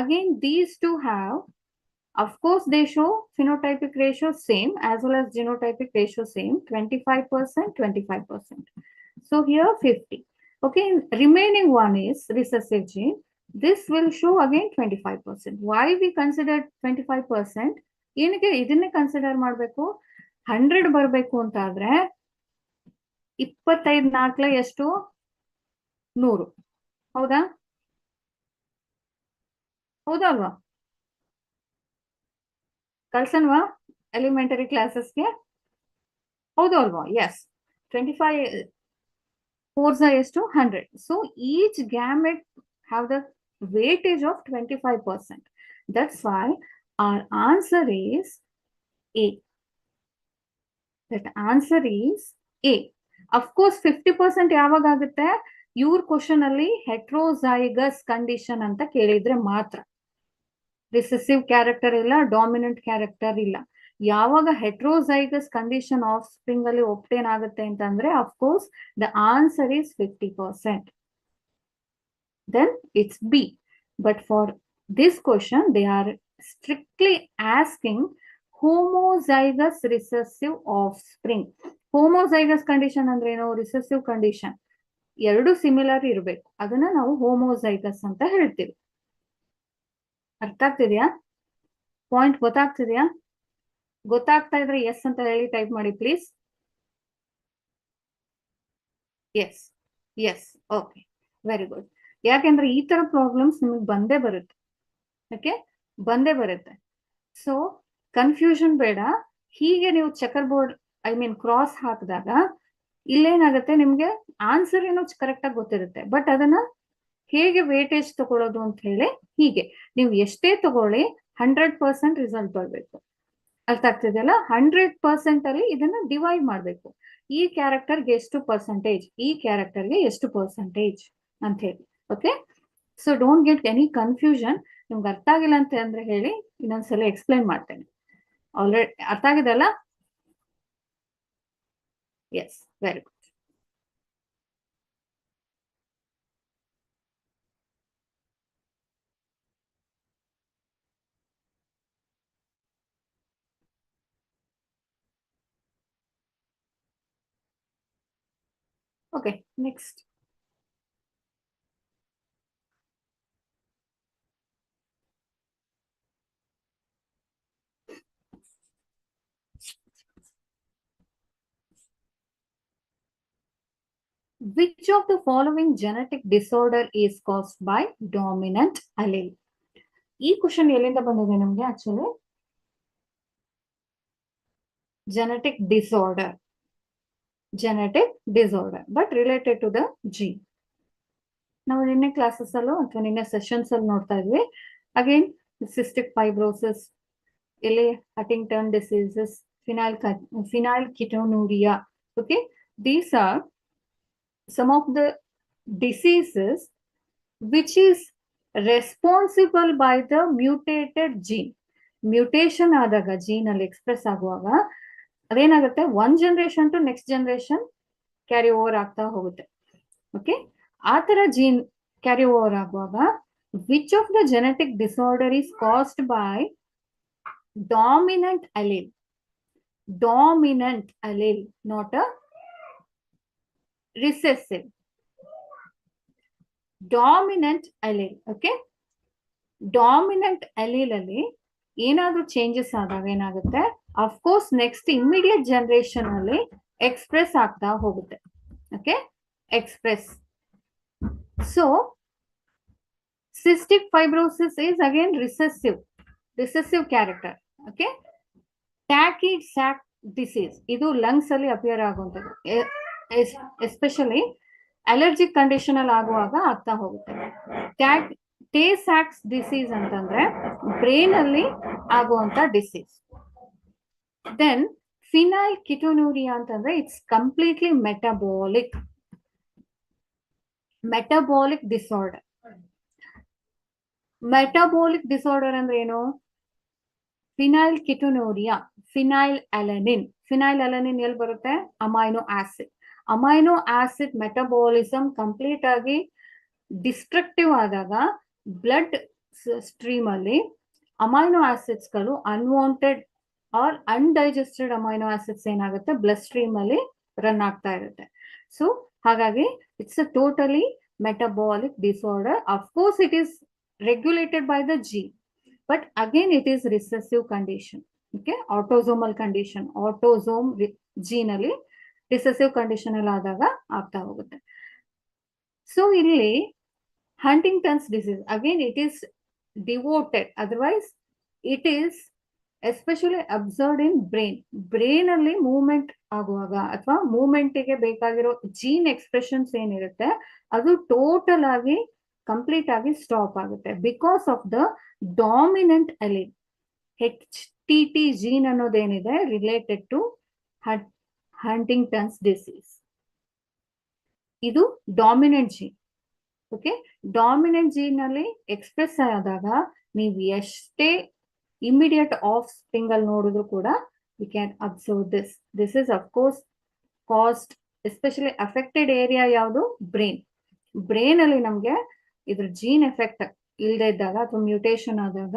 Again these two have, of course they show phenotypic ratio same as well as genotypic ratio same, 25%, 25%. So here 50. Okay, remaining one is recessive gene. This will show again 25%. Why we consider 25%? ಏನಕ್ಕೆ ಇದನ್ನೇ consider ಮಾಡಬೇಕು? 100 ಬರಬೇಕು ಅಂತ ಆದ್ರೆ 25 4 ಎಷ್ಟು? 100. ಹೌದಾ? ಹೌದಾ ಅಲ್ವಾ? ಕಳ್ಸನ್ವಾ ಎಲಿಮೆಂಟರಿ ಕ್ಲಾಸಸ್ಗೆ? ಹೌದು ಅಲ್ವಾ? ಎಸ್. 25 4s ಎಷ್ಟು? 100. So each gamete have the weightage of 25%. That's why our answer is A. That answer is A. Of course 50% ಯಾವಾಗ ಆಗುತ್ತೆ? ಇವ್ರ ಕ್ವಶನ್ ಅಲ್ಲಿ ಹೆಟ್ರೋಸೈಗಸ್ ಕಂಡೀಷನ್ ಅಂತ ಕೇಳಿದ್ರೆ ಮಾತ್ರ. ರಿಸೆಸಿವ್ ಕ್ಯಾರೆಕ್ಟರ್ ಇಲ್ಲ, ಡಾಮಿನೆಂಟ್ ಕ್ಯಾರೆಕ್ಟರ್ ಇಲ್ಲ. ಯಾವಾಗ ಹೆಟ್ರೋಸೈಗಸ್ ಕಂಡೀಷನ್ ಆಫ್ ಸ್ಪ್ರಿಂಗ್ ಅಲ್ಲಿ ಒಪ್ಟೇನ್ ಆಗುತ್ತೆ ಅಂತಂದ್ರೆ of course the answer is 50%. Then it's B. But for this question, they are strictly asking homozygous recessive offspring. Homozygous condition ಅಂದ್ರೆ ಏನು? Recessive condition. ಎರಡು similar ಇರಬೇಕು, ಅದನ್ನ ನಾವು ಹೋಮೋಸೈಗಸ್ ಅಂತ ಹೇಳ್ತೀವಿ. ಅರ್ಥ ಆಗ್ತಿದ್ಯಾ? ಪಾಯಿಂಟ್ ಗೊತ್ತಾಗ್ತಿದ್ಯಾ? ಗೊತ್ತಾಗ್ತಾ ಇದ್ರೆ ಎಸ್ ಅಂತ ಹೇಳಿ ಟೈಪ್ ಮಾಡಿ please. Yes yes, okay, very good. ಯಾಕೆಂದ್ರೆ ಈ ತರ ಪ್ರಾಬ್ಲಮ್ಸ್ ನಿಮಗೆ ಬಂದೇ ಬರುತ್ತೆ. ಓಕೆ, ಬಂದೇ ಬರುತ್ತೆ. ಸೊ ಕನ್ಫ್ಯೂಷನ್ ಬೇಡ. ಹೀಗೆ ನೀವು ಚೆಕರ್ ಬೋರ್ಡ್ ಕ್ರಾಸ್ ಹಾಕಿದಾಗ ಇಲ್ಲೇನಾಗುತ್ತೆ, ನಿಮ್ಗೆ ಆನ್ಸರ್ ಏನೋ ಕರೆಕ್ಟ್ ಆಗಿ ಗೊತ್ತಿರುತ್ತೆ, ಬಟ್ ಅದನ್ನ ಹೇಗೆ ವೇಟೇಜ್ ತಗೊಳ್ಳೋದು ಅಂತ ಹೇಳಿ, ಹೀಗೆ ನೀವು ಎಷ್ಟೇ ತಗೊಳ್ಳಿ 100% ರಿಸಲ್ಟ್ ಬರ್ಬೇಕು. ಅರ್ಥ ಆಗ್ತಿದೆಯಲ್ಲ? 100% ಅಲ್ಲಿ ಇದನ್ನ ಡಿವೈಡ್ ಮಾಡ್ಬೇಕು. ಈ ಕ್ಯಾರೆಕ್ಟರ್ಗೆ ಎಷ್ಟು ಪರ್ಸೆಂಟೇಜ್, ಈ ಕ್ಯಾರೆಕ್ಟರ್ಗೆ ಎಷ್ಟು ಪರ್ಸೆಂಟೇಜ್ ಅಂತ ಹೇಳಿ. Okay, so don't get any confusion. ನಿಮ್ಗೆ ಅರ್ಥ ಆಗಿಲ್ಲ ಅಂತ ಅಂದ್ರೆ ಹೇಳಿ, ಇನ್ನೊಂದ್ಸಲ ಎಕ್ಸ್ಪ್ಲೈನ್ ಮಾಡ್ತೇನೆ. ಆಲ್ರೆಡಿ ಅರ್ಥ ಆಗಿದೆ ಅಲ್ಲ? Yes, very good. Okay, next. Which of the following genetic disorder is caused by dominant allele? ಈ ಕ್ವಶನ್ ಎಲ್ಲಿಂದ ಬಂದಿದೆ ನಮ್ಗೆ? Actually genetic disorder, but related to the gene. ನಾವು ನಿನ್ನೆ ಕ್ಲಾಸಸ್ ಅಲ್ಲೂ ಅಥವಾ ನಿನ್ನೆ ಸೆಷನ್ಸ್ ಅಲ್ಲಿ ನೋಡ್ತಾ ಇದ್ವಿ. ಅಗೇನ್ ಸಿಸ್ಟಿಕ್ ಫೈಬ್ರೋಸಿಸ್, ಇಲ್ಲಿ Huntington diseases, phenylketonuria. Okay, these are some of the diseases which is responsible by the mutated gene. Mutation ಆದಾಗ ಜೀನ್ ಅಲ್ಲಿ ಎಕ್ಸ್ಪ್ರೆಸ್ ಆಗುವಾಗ ಅದೇನಾಗುತ್ತೆ, one generation to next generation carry over ಆಗ್ತಾ ಹೋಗುತ್ತೆ. ಓಕೆ, ಆ ತರ gene carry over ಆಗುವಾಗ which of the genetic disorder is caused by dominant allele. Dominant allele, not a recessive. Dominant allele. Okay, dominant allele ಅಲ್ಲಿ ಏನಾದ್ರೂ changes ಆದಾಗ ಏನಾಗುತ್ತೆ, of course next immediate generation ಅಲ್ಲಿ ಎಕ್ಸ್ಪ್ರೆಸ್ ಆಗ್ತಾ ಹೋಗುತ್ತೆ. Okay, express. So cystic fibrosis is again recessive character. Okay, Tay-Sachs disease, ಇದು lungs ಅಲ್ಲಿ appear ಆಗುವಂಥದ್ದು, ಎಸ್ಪೆಷಲಿ ಅಲರ್ಜಿಕ್ ಕಂಡೀಷನ್ ಅಲ್ಲಿ ಆಗುವಾಗ ಆಗ್ತಾ ಹೋಗುತ್ತೆ. Tay-Sachs disease ಅಂತಂದ್ರೆ ಬ್ರೈನ್ ಅಲ್ಲಿ ಆಗುವಂತ ಡಿಸೀಸ್. ದೆನ್ phenylketonuria ಅಂತಂದ್ರೆ it's completely metabolic disorder. Metabolic disorder ಅಂದ್ರೆ ಏನು? phenylketonuria, ಫಿನೈಲ್ ಎಲ್ಲಿ ಬರುತ್ತೆ? ಅಮೈನೋ ಆಸಿಡ್ ಮೆಟಬಾಲಿಸಮ್ ಕಂಪ್ಲೀಟ್ ಆಗಿ ಡಿಸ್ಟ್ರಕ್ಟಿವ್ ಆದಾಗ ಬ್ಲಡ್ ಸ್ಟ್ರೀಮ್ ಅಲ್ಲಿ ಅಮೈನೋ ಆಸಿಡ್ಸ್ ಗಳು unwanted or undigested amino acids ಏನಾಗುತ್ತೆ, ಬ್ಲಡ್ ಸ್ಟ್ರೀಮ್ ಅಲ್ಲಿ ರನ್ ಆಗ್ತಾ ಇರುತ್ತೆ. ಸೊ ಹಾಗಾಗಿ it's a totally metabolic disorder. Of course it is regulated by the gene, but again it is recessive condition. Okay, autosomal condition, autosome gene ಅಲ್ಲಿ recessive condition ಅಲ್ಲಿ ಆದಾಗ ಆಗ್ತಾ ಹೋಗುತ್ತೆ. ಸೊ ಇಲ್ಲಿ ಹಂಟಿಂಗ್ಟನ್ಸ್ disease, again it is devoted, otherwise it is especially observed in brain ಅಲ್ಲಿ movement ಆಗುವಾಗ ಅಥವಾ ಮೂವ್ಮೆಂಟ್ಗೆ ಬೇಕಾಗಿರೋ ಜೀನ್ ಎಕ್ಸ್ಪ್ರೆಷನ್ಸ್ ಏನಿರುತ್ತೆ ಅದು ಟೋಟಲ್ ಆಗಿ ಕಂಪ್ಲೀಟ್ ಆಗಿ ಸ್ಟಾಪ್ ಆಗುತ್ತೆ because of the dominant allele. HTT gene ಅನ್ನೋದೇನಿದೆ ರಿಲೇಟೆಡ್ ಟು ಹಂಟಿಂಗ್ಟನ್ಸ್ ಡಿಸೀಸ್, ಇದು dominant gene. Okay, dominant gene ಅಲ್ಲಿ ಎಕ್ಸ್ಪ್ರೆಸ್ ಆದಾಗ ನೀವು ಎಷ್ಟೇ ಇಮಿಡಿಯೇಟ್ ಆಫ್ ಸ್ಪ್ರಿಂಗ್ ಅಲ್ಲಿ ನೋಡಿದ್ರು ಕೂಡ we can observe this. This is of course caused, especially affected area ಯಾವುದು? ಬ್ರೈನ್ ಅಲ್ಲಿ ನಮ್ಗೆ ಇದ್ರ ಜೀನ್ ಎಫೆಕ್ಟ್ ಇಲ್ಲದೆ ಇದ್ದಾಗ ಅಥವಾ ಮ್ಯೂಟೇಶನ್ ಆದಾಗ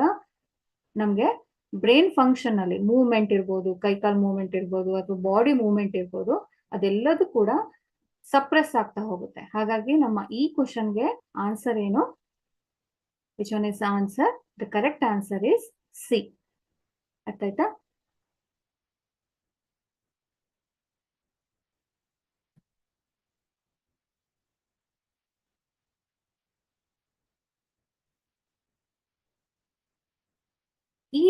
ನಮ್ಗೆ ಬ್ರೈನ್ ಫಂಕ್ಷನ್ ಅಲ್ಲಿ ಮೂವ್ಮೆಂಟ್ ಇರ್ಬೋದು, ಕೈಕಾಲ್ ಮೂವ್ಮೆಂಟ್ ಇರ್ಬೋದು ಅಥವಾ ಬಾಡಿ ಮೂವ್ಮೆಂಟ್ ಇರ್ಬೋದು, ಅದೆಲ್ಲದೂ ಕೂಡ ಸಪ್ರೆಸ್ ಆಗ್ತಾ ಹೋಗುತ್ತೆ. ಹಾಗಾಗಿ ನಮ್ಮ ಈ ಕ್ವಶನ್ಗೆ ಆನ್ಸರ್ ಏನು? Which one is answer? The correct answer is C. ಅರ್ಥ ಆಯ್ತಾ? ಈ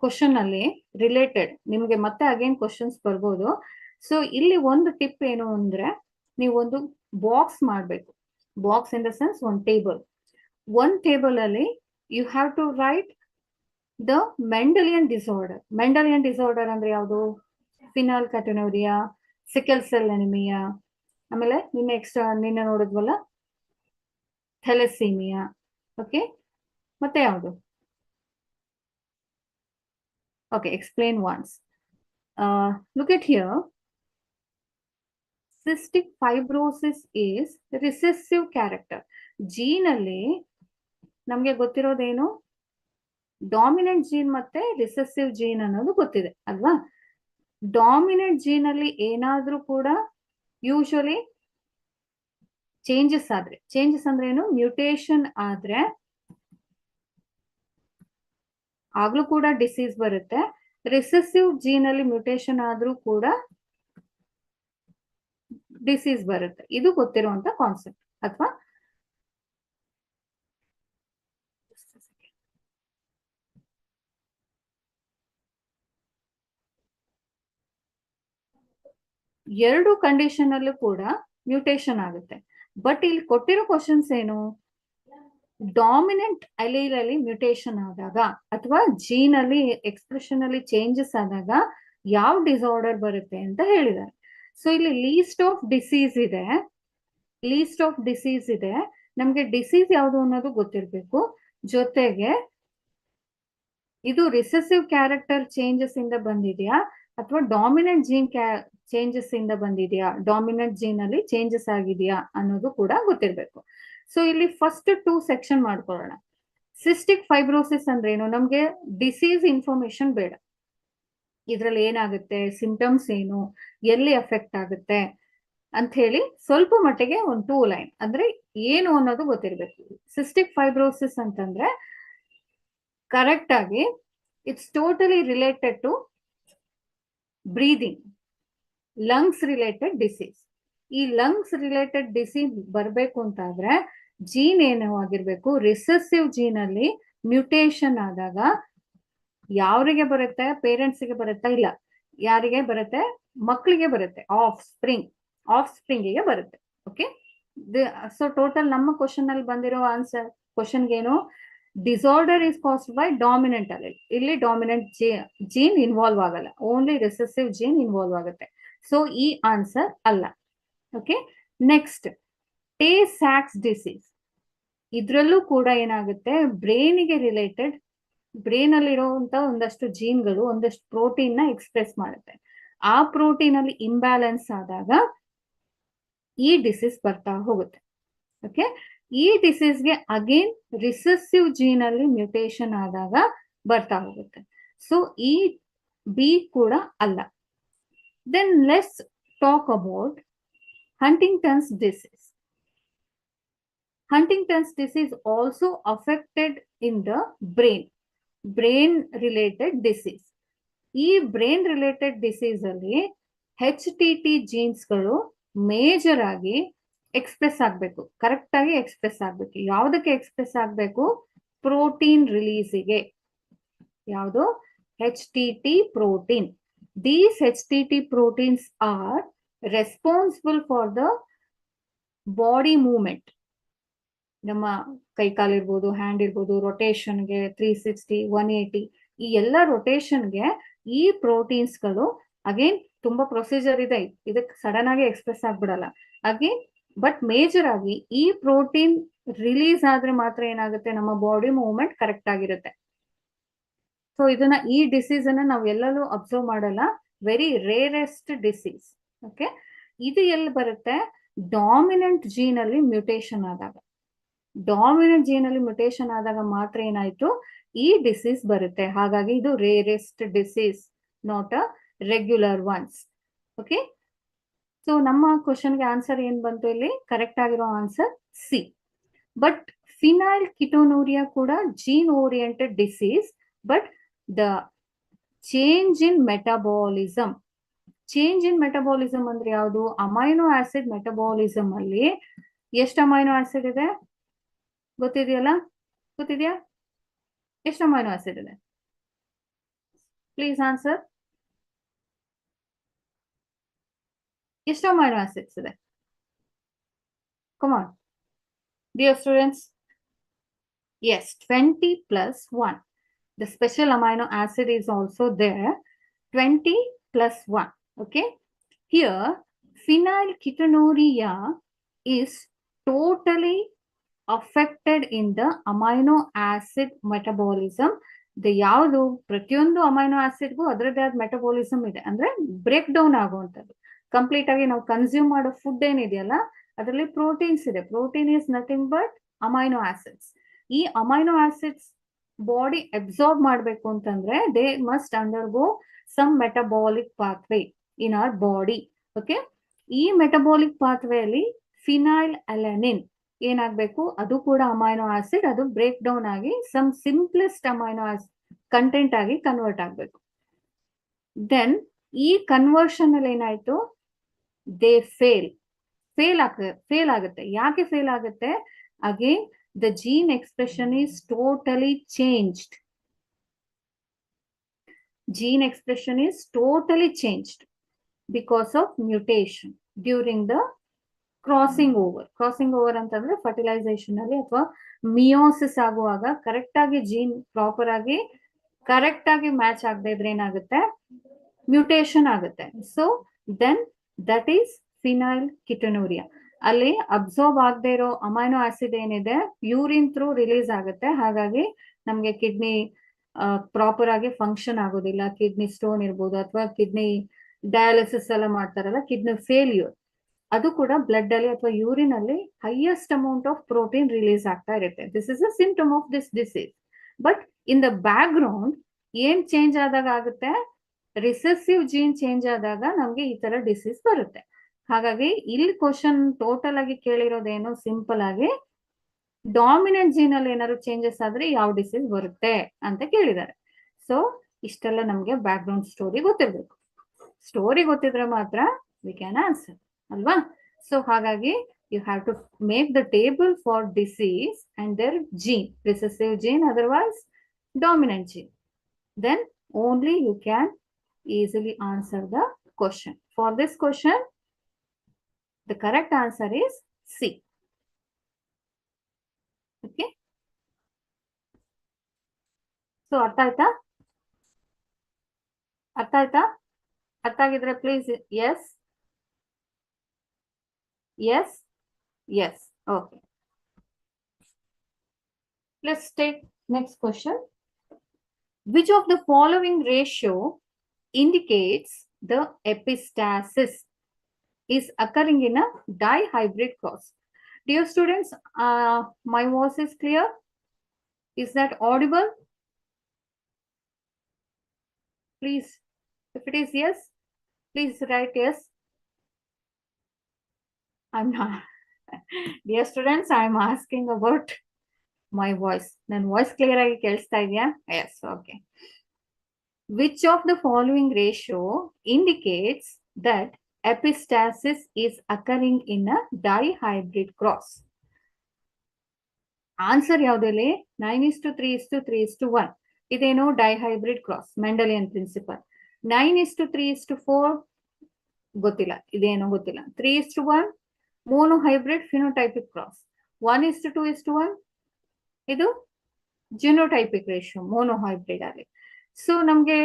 ಕ್ವಶನ್ ಅಲ್ಲಿ ರಿಲೇಟೆಡ್ ನಿಮ್ಗೆ ಮತ್ತೆ ಅಗೇನ್ ಕ್ವಶನ್ಸ್ ಬರ್ಬೋದು. ಸೊ ಇಲ್ಲಿ ಒಂದು ಟಿಪ್ ಏನು ಅಂದ್ರೆ, ನೀವೊಂದು ಬಾಕ್ಸ್ ಮಾಡಬೇಕು. ಬಾಕ್ಸ್ ಇನ್ ದ ಸೆನ್ಸ್ ಒಂದು ಟೇಬಲ್. ಒಂದು ಟೇಬಲ್ ಅಲ್ಲಿ you have to write the Mendelian disorder. Mendelian disorder ಅಂದ್ರೆ ಯಾವುದು? Phenylketonuria, sickle cell anaemia, ಆಮೇಲೆ ನಿನ್ನೆ ನೋಡಿದ್ವಲ್ಲ ಥೆಲಸೀಮಿಯಾ. ಓಕೆ, ಮತ್ತೆ ಯಾವುದು? Okay, explain once. Look at here. Cystic fibrosis is recessive character. Gene ಅಲ್ಲಿ ನಮಗೆ ಗೊತ್ತಿರೋದೇನು? ಡಾಮಿನೆಂಟ್ ಜೀನ್ ಮತ್ತೆ ರಿಸೆಸಿವ್ ಜೀನ್ ಅನ್ನೋದು ಗೊತ್ತಿದೆ ಅಲ್ವಾ? ಡಾಮಿನೆಂಟ್ ಜೀನ್ ಅಲ್ಲಿ ಏನಾದ್ರೂ ಕೂಡ ಯೂಶುವಲಿ ಚೇಂಜಸ್ ಆದ್ರೆ, ಚೇಂಜಸ್ ಅಂದ್ರೆ ಏನು? ಮ್ಯೂಟೇಶನ್ ಆದ್ರೆ ಆಗ್ಲೂ ಕೂಡ ಡಿಸೀಸ್ ಬರುತ್ತೆ. ರಿಸೆಸಿವ್ ಜೀನ್ ಅಲ್ಲಿ ಮ್ಯೂಟೇಶನ್ ಆದ್ರೂ ಕೂಡ ಡಿಸೀಸ್ ಬರುತ್ತೆ. ಇದು ಗೊತ್ತಿರುವಂತ ಕಾನ್ಸೆಪ್ಟ್. ಅಥವಾ ಎರಡು ಕಂಡೀಷನ್ ಅಲ್ಲೂ ಕೂಡ ಮ್ಯೂಟೇಶನ್ ಆಗುತ್ತೆ. ಬಟ್ ಇಲ್ಲಿ ಕೊಟ್ಟಿರೋ ಕ್ವಶನ್ಸ್ ಏನು? ಡಾಮಿನೆಂಟ್ ಅಲೀಲ್ ಅಲ್ಲಿ ಮ್ಯೂಟೇಶನ್ ಆದಾಗ ಅಥವಾ ಜೀನ್ ಅಲ್ಲಿ ಎಕ್ಸ್ಪ್ರೆಷನ್ ಅಲ್ಲಿ ಚೇಂಜಸ್ ಆದಾಗ ಯಾವ ಡಿಸಾರ್ಡರ್ ಬರುತ್ತೆ ಅಂತ ಹೇಳಿದ್ದಾರೆ. ಸೊ ಇಲ್ಲಿ ಲೀಸ್ಟ್ ಆಫ್ ಡಿಸೀಸ್ ಇದೆ. ಲೀಸ್ಟ್ ಆಫ್ ಡಿಸೀಸ್ ಇದೆ. ನಮ್ಗೆ ಡಿಸೀಸ್ ಯಾವುದು ಅನ್ನೋದು ಗೊತ್ತಿರ್ಬೇಕು. ಜೊತೆಗೆ ಇದು ರಿಸೆಸಿವ್ ಕ್ಯಾರೆಕ್ಟರ್ ಚೇಂಜಸ್ ಇಂದ ಬಂದಿದೆಯಾ ಅಥವಾ ಡಾಮಿನೆಂಟ್ ಜೀನ್ ಚೇಂಜಸ್ ಇಂದ ಬಂದಿದೆಯಾ, ಡಾಮಿನೆಂಟ್ ಜೀನ್ ಅಲ್ಲಿ ಚೇಂಜಸ್ ಆಗಿದೆಯಾ ಅನ್ನೋದು ಕೂಡ ಗೊತ್ತಿರ್ಬೇಕು. ಸೊ ಇಲ್ಲಿ ಫಸ್ಟ್ 2 ಸೆಕ್ಷನ್ ಮಾಡ್ಕೊಳ್ಳೋಣ. ಸಿಸ್ಟಿಕ್ ಫೈಬ್ರೋಸಿಸ್ ಅಂದ್ರೆ ಏನು? ನಮ್ಗೆ ಡಿಸೀಸ್ ಇನ್ಫಾರ್ಮೇಶನ್ ಬೇಡ. ಇದ್ರಲ್ಲಿ ಏನಾಗುತ್ತೆ, ಸಿಂಪ್ಟಮ್ಸ್ ಏನು, ಎಲ್ಲಿ ಎಫೆಕ್ಟ್ ಆಗುತ್ತೆ ಅಂತ ಹೇಳಿ ಸ್ವಲ್ಪ ಮಟ್ಟಿಗೆ ಒಂದು 2 ಲೈನ್ ಅಂದ್ರೆ ಏನು ಅನ್ನೋದು ಗೊತ್ತಿರ್ಬೇಕು. ಸಿಸ್ಟಿಕ್ ಫೈಬ್ರೋಸಿಸ್ ಅಂತಂದ್ರೆ ಕರೆಕ್ಟ್ ಆಗಿ it's totally related to breathing, lungs related disease. ಈ ಲಂಗ್ಸ್ ರಿಲೇಟೆಡ್ ಡಿಸೀಸ್ ಬರಬೇಕು ಅಂತಾದ್ರೆ ಜೀನ್ ಏನು ಆಗಿರ್ಬೇಕು? ರಿಸೆಸಿವ್ ಜೀನ್ ಅಲ್ಲಿ ಮ್ಯೂಟೇಶನ್ ಆದಾಗ ಯಾರಿಗೆ ಬರುತ್ತೆ? ಪೇರೆಂಟ್ಸ್ಗೆ ಬರುತ್ತಾ? ಇಲ್ಲ. ಯಾರಿಗೆ ಬರುತ್ತೆ? ಮಕ್ಕಳಿಗೆ ಬರುತ್ತೆ. ಆಫ್ ಸ್ಪ್ರಿಂಗಿಗೆ ಬರುತ್ತೆ. ಓಕೆ, ಸೊ ಟೋಟಲ್ ನಮ್ಮ ಕ್ವಶನ್ ಅಲ್ಲಿ ಬಂದಿರೋ ಆನ್ಸರ್ ಕ್ವಶನ್ಗೆ ಏನು? Disorder is caused by dominant allele. ಇಲ್ಲಿ ಡಾಮಿನೆಂಟ್ ಜೀನ್ ಇನ್ವಾಲ್ವ್ ಆಗಲ್ಲ, ಓನ್ಲಿ ರಿಸೆಸಿವ್ ಜೀನ್ ಇನ್ವಾಲ್ವ್ ಆಗುತ್ತೆ. ಸೊ ಈ ಆನ್ಸರ್ ಅಲ್ಲ. ಓಕೆ, ನೆಕ್ಸ್ಟ್ ಟೇ ಸ್ಯಾಕ್ಸ್ ಡಿಸೀಸ್. ಇದ್ರಲ್ಲೂ ಕೂಡ ಏನಾಗುತ್ತೆ? ಬ್ರೈನ್ಗೆ ರಿಲೇಟೆಡ್, ಬ್ರೈನ್ ಅಲ್ಲಿ ಇರುವಂತ ಒಂದಷ್ಟು ಜೀನ್ಗಳು ಒಂದಷ್ಟು ಪ್ರೋಟೀನ್ ನ ಎಕ್ಸ್ಪ್ರೆಸ್ ಮಾಡುತ್ತೆ. ಆ ಪ್ರೋಟೀನ್ ಅಲ್ಲಿ ಇಂಬ್ಯಾಲೆನ್ಸ್ ಆದಾಗ ಈ ಡಿಸೀಸ್ ಬರ್ತಾ ಹೋಗುತ್ತೆ. ಓಕೆ, ಈ ಡಿಸೀಸ್ಗೆ ಅಗೇನ್ ರಿಸೆಸಿವ್ ಜೀನ್ ಅಲ್ಲಿ ಮ್ಯೂಟೇಶನ್ ಆದಾಗ ಬರ್ತಾ ಹೋಗುತ್ತೆ. ಸೊ ಈ ಬಿ ಕೂಡ ಅಲ್ಲ. Then let's talk about Huntington's disease. Huntington's disease also affected in the brain related disease. ಈ ಬ್ರೈನ್ ರಿಲೇಟೆಡ್ ಡಿಸೀಸ್ ಅಲ್ಲಿ HTT ಜೀನ್ಸ್ಗಳು ಮೇಜರ್ ಆಗಿ ಎಕ್ಸ್ಪ್ರೆಸ್ ಆಗಬೇಕು, ಕರೆಕ್ಟ್ ಆಗಿ ಎಕ್ಸ್ಪ್ರೆಸ್ ಆಗಬೇಕು. ಯಾವುದಕ್ಕೆ ಎಕ್ಸ್ಪ್ರೆಸ್ ಆಗಬೇಕು? ಪ್ರೋಟೀನ್ ರಿಲೀಸಿಗೆ. ಯಾವುದು? HTT protein. These HTT proteins are responsible for the body movement. ನಮ್ಮ ಕೈ ಕಾಲಿರ್ಬೋದು, ಹ್ಯಾಂಡ್ ಇರ್ಬೋದು, ರೊಟೇಷನ್ಗೆ 360, 180 ಈ ಎಲ್ಲ ರೊಟೇಷನ್ಗೆ ಈ ಪ್ರೋಟೀನ್ಸ್ಗಳು ಅಗೇನ್ ತುಂಬಾ ಪ್ರೊಸೀಜರ್ ಇದೆ. ಇದಕ್ಕೆ ಸಡನ್ ಆಗಿ ಎಕ್ಸ್ಪ್ರೆಸ್ ಆಗ್ಬಿಡಲ್ಲ ಅಗೇನ್. ಬಟ್ ಮೇಜರ್ ಆಗಿ ಈ ಪ್ರೋಟೀನ್ ರಿಲೀಸ್ ಆದ್ರೆ ಮಾತ್ರ ಏನಾಗುತ್ತೆ? ನಮ್ಮ ಬಾಡಿ ಮೂವ್ಮೆಂಟ್ ಕರೆಕ್ಟ್ ಆಗಿರುತ್ತೆ. ಸೊ ಇದನ್ನ, ಈ ಡಿಸೀಸ್ ಅನ್ನ ನಾವು ಎಲ್ಲರೂ ಅಬ್ಸರ್ವ್ ಮಾಡಲ್ಲ. Very rarest disease. ಓಕೆ, ಇದು ಎಲ್ಲಿ ಬರುತ್ತೆ? ಡಾಮಿನೆಂಟ್ ಜೀನ್ ಅಲ್ಲಿ ಮ್ಯೂಟೇಶನ್ ಆದಾಗ. ಡಾಮಿನೆಂಟ್ ಜೀನ್ ಅಲ್ಲಿ ಮ್ಯೂಟೇಶನ್ ಆದಾಗ ಮಾತ್ರ ಏನಾಯ್ತು? ಈ ಡಿಸೀಸ್ ಬರುತ್ತೆ. ಹಾಗಾಗಿ ಇದು rarest disease, not a regular ones. Okay, so ನಮ್ಮ ಕ್ವಶನ್ಗೆ ಆನ್ಸರ್ ಏನ್ ಬಂತು ಇಲ್ಲಿ? ಕರೆಕ್ಟ್ ಆಗಿರೋ answer C. But phenylketonuria ಕೂಡ gene oriented disease, but the change in metabolism. Change in metabolism ಅಂದ್ರೆ ಯಾವುದು? ಅಮೈನೋ ಆಸಿಡ್ ಮೆಟಬಾಲಿಸಮ್ ಅಲ್ಲಿ ಎಷ್ಟು ಅಮೈನೋ ಆಸಿಡ್ ಇದೆ ಗೊತ್ತಿದೆಯಲ್ಲ? ಗೊತ್ತಿದೆಯಾ? ಎಷ್ಟು ಅಮೈನೋ ಆಸಿಡ್ ಇದೆ? Please answer. ಎಷ್ಟು ಅಮೈನೋ ಆಸಿಡ್ಸ್ ಇದೆ? Come on dear students. Yes, 20 plus 1. The special amino acid is also there. 20 plus 1. Okay. Here, phenylketonuria is totally affected in the amino acid metabolism. The ಯಾವುದು ಪ್ರತಿಯೊಂದು amino ಆಸಿಡ್ಗೂ ಅದರದೇ ಆದ metabolism ಇದೆ, ಅಂದ್ರೆ break down ಆಗುವಂಥದ್ದು. Complete ಆಗಿ ನಾವು consume ಮಾಡೋ ಫುಡ್ ಏನಿದೆಯಲ್ಲ ಅದರಲ್ಲಿ ಪ್ರೋಟೀನ್ಸ್ ಇದೆ. Protein is nothing but amino acids. ಈ ಅಮೈನೋ ಆಸಿಡ್ಸ್ ಬಾಡಿ ಅಬ್ಸಾರ್ಬ್ ಮಾಡಬೇಕು ಅಂತಂದ್ರೆ they must undergo some metabolic pathway in our body. Okay. ಈ ಮೆಟಬಾಲಿಕ್ ಪಾತ್ವೇ ಅಲ್ಲಿ ಫಿನೈಲ್ ಅಲೆನಿನ್ ಏನಾಗಬೇಕು? ಅದು ಕೂಡ ಅಮೈನೋ ಆಸಿಡ್. ಅದು ಬ್ರೇಕ್ ಡೌನ್ ಆಗಿ some simplest amino acid content ಆಗಿ ಕನ್ವರ್ಟ್ ಆಗಬೇಕು. ದೆನ್ ಈ ಕನ್ವರ್ಷನ್ ಅಲ್ಲಿ ಏನಾಯ್ತು? ದೇ ಫೇಲ್ ಆಗುತ್ತೆ. ಯಾಕೆ ಫೇಲ್ ಆಗುತ್ತೆ? Again the gene expression is totally changed. Gene expression is totally changed because of mutation during the crossing over. Crossing over ಅಂತಂದ್ರೆ fertilisation ಅಲ್ಲಿ ಅಥವಾ ಮಿಯೋಸಿಸ್ ಆಗುವಾಗ ಕರೆಕ್ಟ್ ಆಗಿ ಜೀನ್ ಪ್ರಾಪರ್ ಆಗಿ ಕರೆಕ್ಟ್ ಆಗಿ ಮ್ಯಾಚ್ ಆಗದೆ ಇದ್ರೆ ಏನಾಗುತ್ತೆ? ಮ್ಯೂಟೇಷನ್ ಆಗುತ್ತೆ. So then that is phenylketonuria. ಅಲ್ಲಿ ಅಬ್ಸಾರ್ಬ್ ಆಗದೆ ಇರೋ ಅಮೈನೋ ಆಸಿಡ್ ಏನಿದೆ ಯೂರಿನ್ ಥ್ರೂ ರಿಲೀಸ್ ಆಗುತ್ತೆ. ಹಾಗಾಗಿ ನಮ್ಗೆ ಕಿಡ್ನಿ ಪ್ರಾಪರ್ ಆಗಿ ಫಂಕ್ಷನ್ ಆಗೋದಿಲ್ಲ. ಕಿಡ್ನಿ ಸ್ಟೋನ್ ಇರ್ಬೋದು ಅಥವಾ ಕಿಡ್ನಿ ಡಯಾಲಿಸಿಸ್ ಎಲ್ಲ ಮಾಡ್ತಾರಲ್ಲ, ಕಿಡ್ನಿ ಫೇಲ್ಯೂರ್, ಅದು ಕೂಡ ಬ್ಲಡ್ ಅಲ್ಲಿ ಅಥವಾ ಯೂರಿನ್ ಅಲ್ಲಿ highest amount of protein release ಆಗ್ತಾ ಇರುತ್ತೆ. This is a symptom of this disease. But in the back ground ಏನ್ ಚೇಂಜ್ ಆದಾಗ ಆಗುತ್ತೆ? ರಿಸೆಸಿವ್ ಜೀನ್ ಚೇಂಜ್ ಆದಾಗ ನಮ್ಗೆ ಈ ತರ ಡಿಸೀಸ್ ಬರುತ್ತೆ. ಹಾಗಾಗಿ ಇಲ್ಲಿ ಕ್ವಶನ್ ಟೋಟಲ್ ಆಗಿ ಕೇಳಿರೋದೇನು? ಸಿಂಪಲ್ ಆಗಿ ಡಾಮಿನೆಂಟ್ ಜೀನ್ ಅಲ್ಲಿ ಏನಾದ್ರು ಚೇಂಜಸ್ ಆದ್ರೆ ಯಾವ ಡಿಸೀಸ್ ಬರುತ್ತೆ ಅಂತ ಕೇಳಿದ್ದಾರೆ. ಸೊ ಇಷ್ಟೆಲ್ಲ ನಮ್ಗೆ ಬ್ಯಾಕ್ ಗ್ರೌಂಡ್ ಸ್ಟೋರಿ ಗೊತ್ತಿರ್ಬೇಕು. ಸ್ಟೋರಿ ಗೊತ್ತಿದ್ರೆ ಮಾತ್ರ ವಿ ಕ್ಯಾನ್ ಆನ್ಸರ್ ಅಲ್ವಾ? ಸೊ ಹಾಗಾಗಿ you have to make the table for disease and their gene, recessive gene, otherwise dominant gene. Then only you can easily answer the question. For this question, the correct answer is C. Okay. So ಅರ್ಥ ಆಯ್ತಾ? ಅರ್ಥ ಆಯ್ತಾ? ಅರ್ಥ ಆಗಿದ್ರೆ please yes yes yes. Okay. Let's take next question. Which of the following ratio indicates the epistasis is occurring in a dihybrid cross? Dear students, my voice is clear? Is that audible? Please, if it is yes, please write yes. I'm not. Dear students, I'm asking about my voice. Then voice clear agi kelsta idya? Yes, okay. Which of the following ratio indicates that epistasis is occurring in a dihybrid cross? Answer yaudele 9:3:3:1. Ideno dihybrid cross, Mendelian principle. 9:3:4 ಗೊತ್ತಿಲ್ಲ, ಇದೇನೋ ಗೊತ್ತಿಲ್ಲ. 3:1 monohybrid phenotypic cross. 1:2:1 ಇದು genotypic ratio monohybrid ಅಲ್ಲಿ. So ನಮ್ಗೆ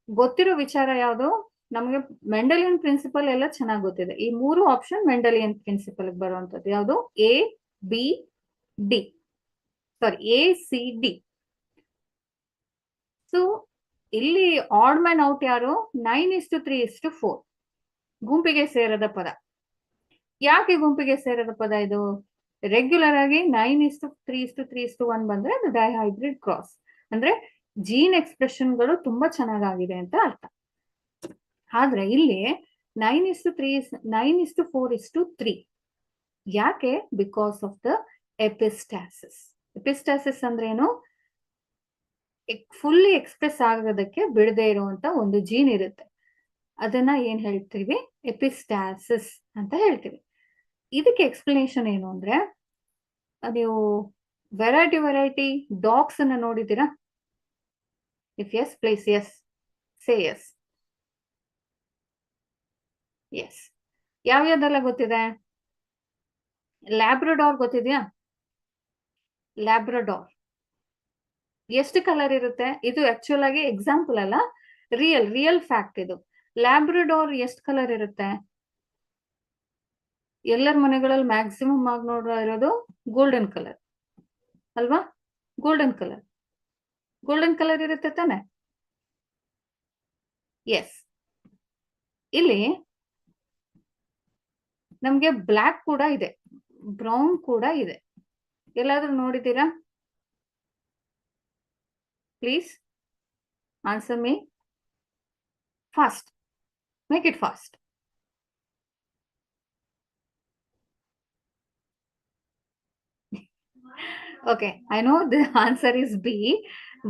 ಗೊತ್ತಿರೋ ವಿಚಾರ ಯಾವುದು? ನಮ್ಗೆ ಮೆಂಡಲಿಯನ್ ಪ್ರಿನ್ಸಿಪಲ್ ಎಲ್ಲ ಚೆನ್ನಾಗಿ ಗೊತ್ತಿದೆ. ಈ ಮೂರು ಆಪ್ಷನ್ ಮೆಂಡಲಿಯನ್ ಪ್ರಿನ್ಸಿಪಲ್ ಬರುವಂತದ್ದು. ಯಾವುದು? A B D, sorry A C D. So ಇಲ್ಲಿ ಆಡ್ ಮ್ಯಾನ್ ಔಟ್ ಯಾರು? 9:3:4 ಗುಂಪಿಗೆ ಸೇರದ ಪದ. ಯಾಕೆ ಗುಂಪಿಗೆ ಸೇರದ ಪದ ಇದು? ರೆಗ್ಯುಲರ್ ಆಗಿ 9:3:3:1 ಬಂದ್ರೆ ಅದು ಡೈಹೈಬ್ರಿಡ್ ಕ್ರಾಸ್, ಅಂದ್ರೆ ಜೀನ್ ಎಕ್ಸ್ಪ್ರೆಷನ್ಗಳು ತುಂಬಾ ಚೆನ್ನಾಗಿದೆ ಅಂತ ಅರ್ಥ. ಆದ್ರೆ ಇಲ್ಲಿ 9:4:3. ಯಾಕೆ? Because of the epistasis. Epistasis ಅಂದ್ರೆ ಏನು? ಫುಲ್ಲಿ ಎಕ್ಸ್ಪ್ರೆಸ್ ಆಗೋದಕ್ಕೆ ಬಿಡದೆ ಇರುವಂತ ಒಂದು ಜೀನ್ ಇರುತ್ತೆ, ಅದನ್ನ ಏನ್ ಹೇಳ್ತೀವಿ? ಎಪಿಸ್ಟಾಸಿಸ್ ಅಂತ ಹೇಳ್ತೀವಿ. ಇದಕ್ಕೆ ಎಕ್ಸ್ಪ್ಲನೇಷನ್ ಏನು ಅಂದ್ರೆ, ನೀವು ವೆರೈಟಿ ಡಾಗ್ಸ್ ಅನ್ನ ನೋಡಿದ್ದೀರಾ? If yes please yes, say yes. Yes. ಯಾವ್ಯಾವ್ದೆಲ್ಲ ಗೊತ್ತಿದೆ? ಲ್ಯಾಬ್ರಡಾರ್ ಗೊತ್ತಿದ್ಯಾ? ಲ್ಯಾಬ್ರಡಾರ್ ಎಷ್ಟು ಕಲರ್ ಇರುತ್ತೆ? ಇದು ಆಕ್ಚುಲ್ ಆಗಿ ಎಕ್ಸಾಂಪಲ್ ಅಲ್ಲ, ರಿಯಲ್ ಫ್ಯಾಕ್ಟ್ ಇದು. ಲ್ಯಾಬ್ರಡಾರ್ ಎಷ್ಟು ಕಲರ್ ಇರುತ್ತೆ? ಎಲ್ಲರ ಮನೆಗಳಲ್ಲಿ ಮ್ಯಾಕ್ಸಿಮಮ್ ಆಗಿ ನೋಡಿರೋದು ಗೋಲ್ಡನ್ ಕಲರ್ ಅಲ್ವಾ? ಗೋಲ್ಡನ್ ಕಲರ್ ಇರುತ್ತೆ ತಾನೆ? ಎಸ್. ಇಲ್ಲಿ ನಮ್ಗೆ ಬ್ಲ್ಯಾಕ್ ಕೂಡ ಇದೆ, ಬ್ರೌನ್ ಕೂಡ ಇದೆ. ಎಲ್ಲಾದ್ರೂ ನೋಡಿದ್ದೀರಾ? Please answer me fast. Make it fast. Okay, I know the answer is B,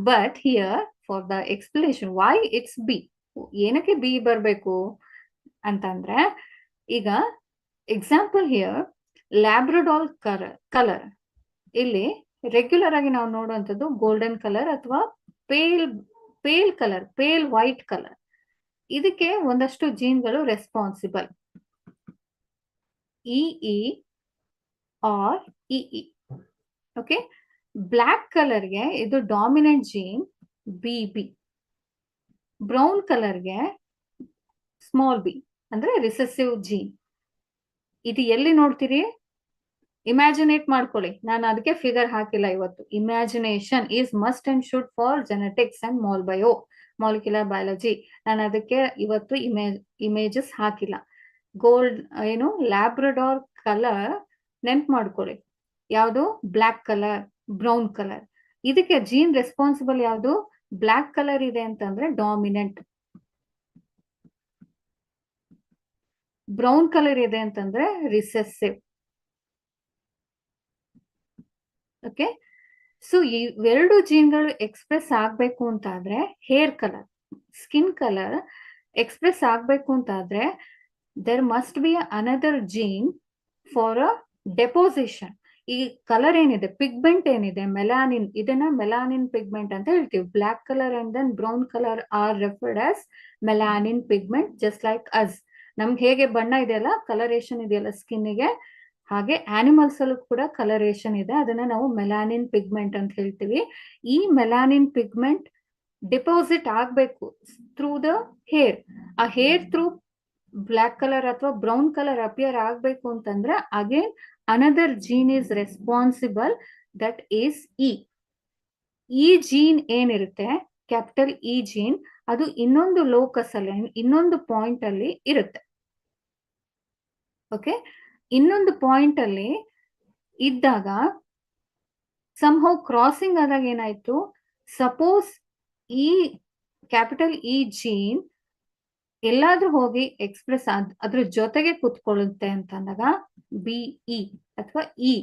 but here for the explanation why it's B. ಏನಕ್ಕೆ B ಬರಬೇಕು ಅಂತಂದ್ರೆ, ಈಗ ಎಕ್ಸಾಂಪಲ್ ಹಿಯರ್ ಲ್ಯಾಬ್ರಡಾರ್ ಕಲರ್ ಇಲ್ಲಿ ರೆಗ್ಯುಲರ್ ಆಗಿ ನಾವು ನೋಡುವಂಥದ್ದು ಗೋಲ್ಡನ್ ಕಲರ್ ಅಥವಾ pale colour, pale white colour. ಇದಕ್ಕೆ ಒಂದಷ್ಟು ಜೀನ್ಗಳು responsible. E E or E E. Okay, black ಕಲರ್ಗೆ ಇದು ಡಾಮಿನೆಂಟ್ ಜೀನ್ BB. ಬ್ರೌನ್ ಕಲರ್ಗೆ ಸ್ಮಾಲ್ b ಅಂದ್ರೆ ರಿಸೆಸಿವ್ ಜೀನ್. ಇದು ಎಲ್ಲಿ ನೋಡ್ತೀರಿ? ಇಮ್ಯಾಜಿನೇಟ್ ಮಾಡ್ಕೊಳ್ಳಿ. ನಾನು ಅದಕ್ಕೆ ಫಿಗರ್ ಹಾಕಿಲ್ಲ ಇವತ್ತು. Imagination is must and should for genetics and molecular biology. ನಾನು ಅದಕ್ಕೆ ಇವತ್ತು ಇಮೇಜಸ್ ಹಾಕಿಲ್ಲ. ಲ್ಯಾಬ್ರಡಾರ್ ಕಲರ್ ನೆನ್ಪು ಮಾಡ್ಕೊಳ್ಳಿ. ಯಾವುದು? Black colour, brown colour. ಇದಕ್ಕೆ ಜೀನ್ ರೆಸ್ಪಾನ್ಸಿಬಲ್ ಯಾವುದು? ಬ್ಲ್ಯಾಕ್ ಕಲರ್ ಇದೆ ಅಂತಂದ್ರೆ ಡಾಮಿನೆಂಟ್, ಬ್ರೌನ್ ಕಲರ್ ಇದೆ ಅಂತಂದ್ರೆ ರಿಸೆಸಿವ್. ಓಕೆ, ಸೊ ಇವೆರಡು ಜೀನ್ಗಳು ಎಕ್ಸ್ಪ್ರೆಸ್ ಆಗ್ಬೇಕು ಅಂತಾದ್ರೆ, hair colour, skin colour express ಆಗ್ಬೇಕು ಅಂತಾದ್ರೆ there must be another gene for a deposition. ಈ ಕಲರ್ ಏನಿದೆ, ಪಿಗ್ಮೆಂಟ್ ಏನಿದೆ, ಮೆಲಾನಿನ್, ಇದನ್ನ ಮೆಲಾನಿನ್ ಪಿಗ್ಮೆಂಟ್ ಅಂತ ಹೇಳ್ತೀವಿ. Black colour and then brown colour are referred as melanin pigment. Just like us, ನಮ್ಗೆ ಹೇಗೆ ಬಣ್ಣ ಇದೆಯಲ್ಲ, ಕಲರೇಷನ್ ಇದೆಯಲ್ಲ ಸ್ಕಿನ್ಗೆ, ಹಾಗೆ ಆನಿಮಲ್ಸ್ ಅಲ್ಲೂ ಕೂಡ ಕಲರೇಷನ್ ಇದೆ. ಅದನ್ನ ನಾವು ಮೆಲಾನಿನ್ ಪಿಗ್ಮೆಂಟ್ ಅಂತ ಹೇಳ್ತೀವಿ. ಈ ಮೆಲಾನಿನ್ ಪಿಗ್ಮೆಂಟ್ ಡಿಪಾಸಿಟ್ ಆಗ್ಬೇಕು ಥ್ರೂ ದ ಹೇರ್. ಆ ಹೇರ್ ಥ್ರೂ ಬ್ಲ್ಯಾಕ್ ಕಲರ್ ಅಥವಾ ಬ್ರೌನ್ ಕಲರ್ ಅಪಿಯರ್ ಆಗ್ಬೇಕು ಅಂತಂದ್ರೆ again another gene is responsible, that is E. ಈ ಜೀನ್ ಏನಿರುತ್ತೆ, ಕ್ಯಾಪಿಟಲ್ ಇ ಜೀನ್, ಅದು ಇನ್ನೊಂದು ಲೋಕಸ್ ಅಲ್ಲಿ, ಇನ್ನೊಂದು ಪಾಯಿಂಟ್ ಅಲ್ಲಿ ಇರುತ್ತೆ. ಓಕೆ, ಇನ್ನೊಂದು ಪಾಯಿಂಟ್ ಅಲ್ಲಿ ಇದ್ದಾಗ ಸಮ್ಹೌ ಕ್ರಾಸಿಂಗ್ ಆದಾಗ ಏನಾಯ್ತು, ಸಪೋಸ್ ಈ ಕ್ಯಾಪಿಟಲ್ ಇ ಜೀನ್ ಎಲ್ಲಾದ್ರೂ ಹೋಗಿ ಎಕ್ಸ್ಪ್ರೆಸ್ ಅದ್ರ ಜೊತೆಗೆ ಕುತ್ಕೊಳ್ಳುತ್ತೆ ಅಂತಂದಾಗ BE ಅಥವಾ ಇ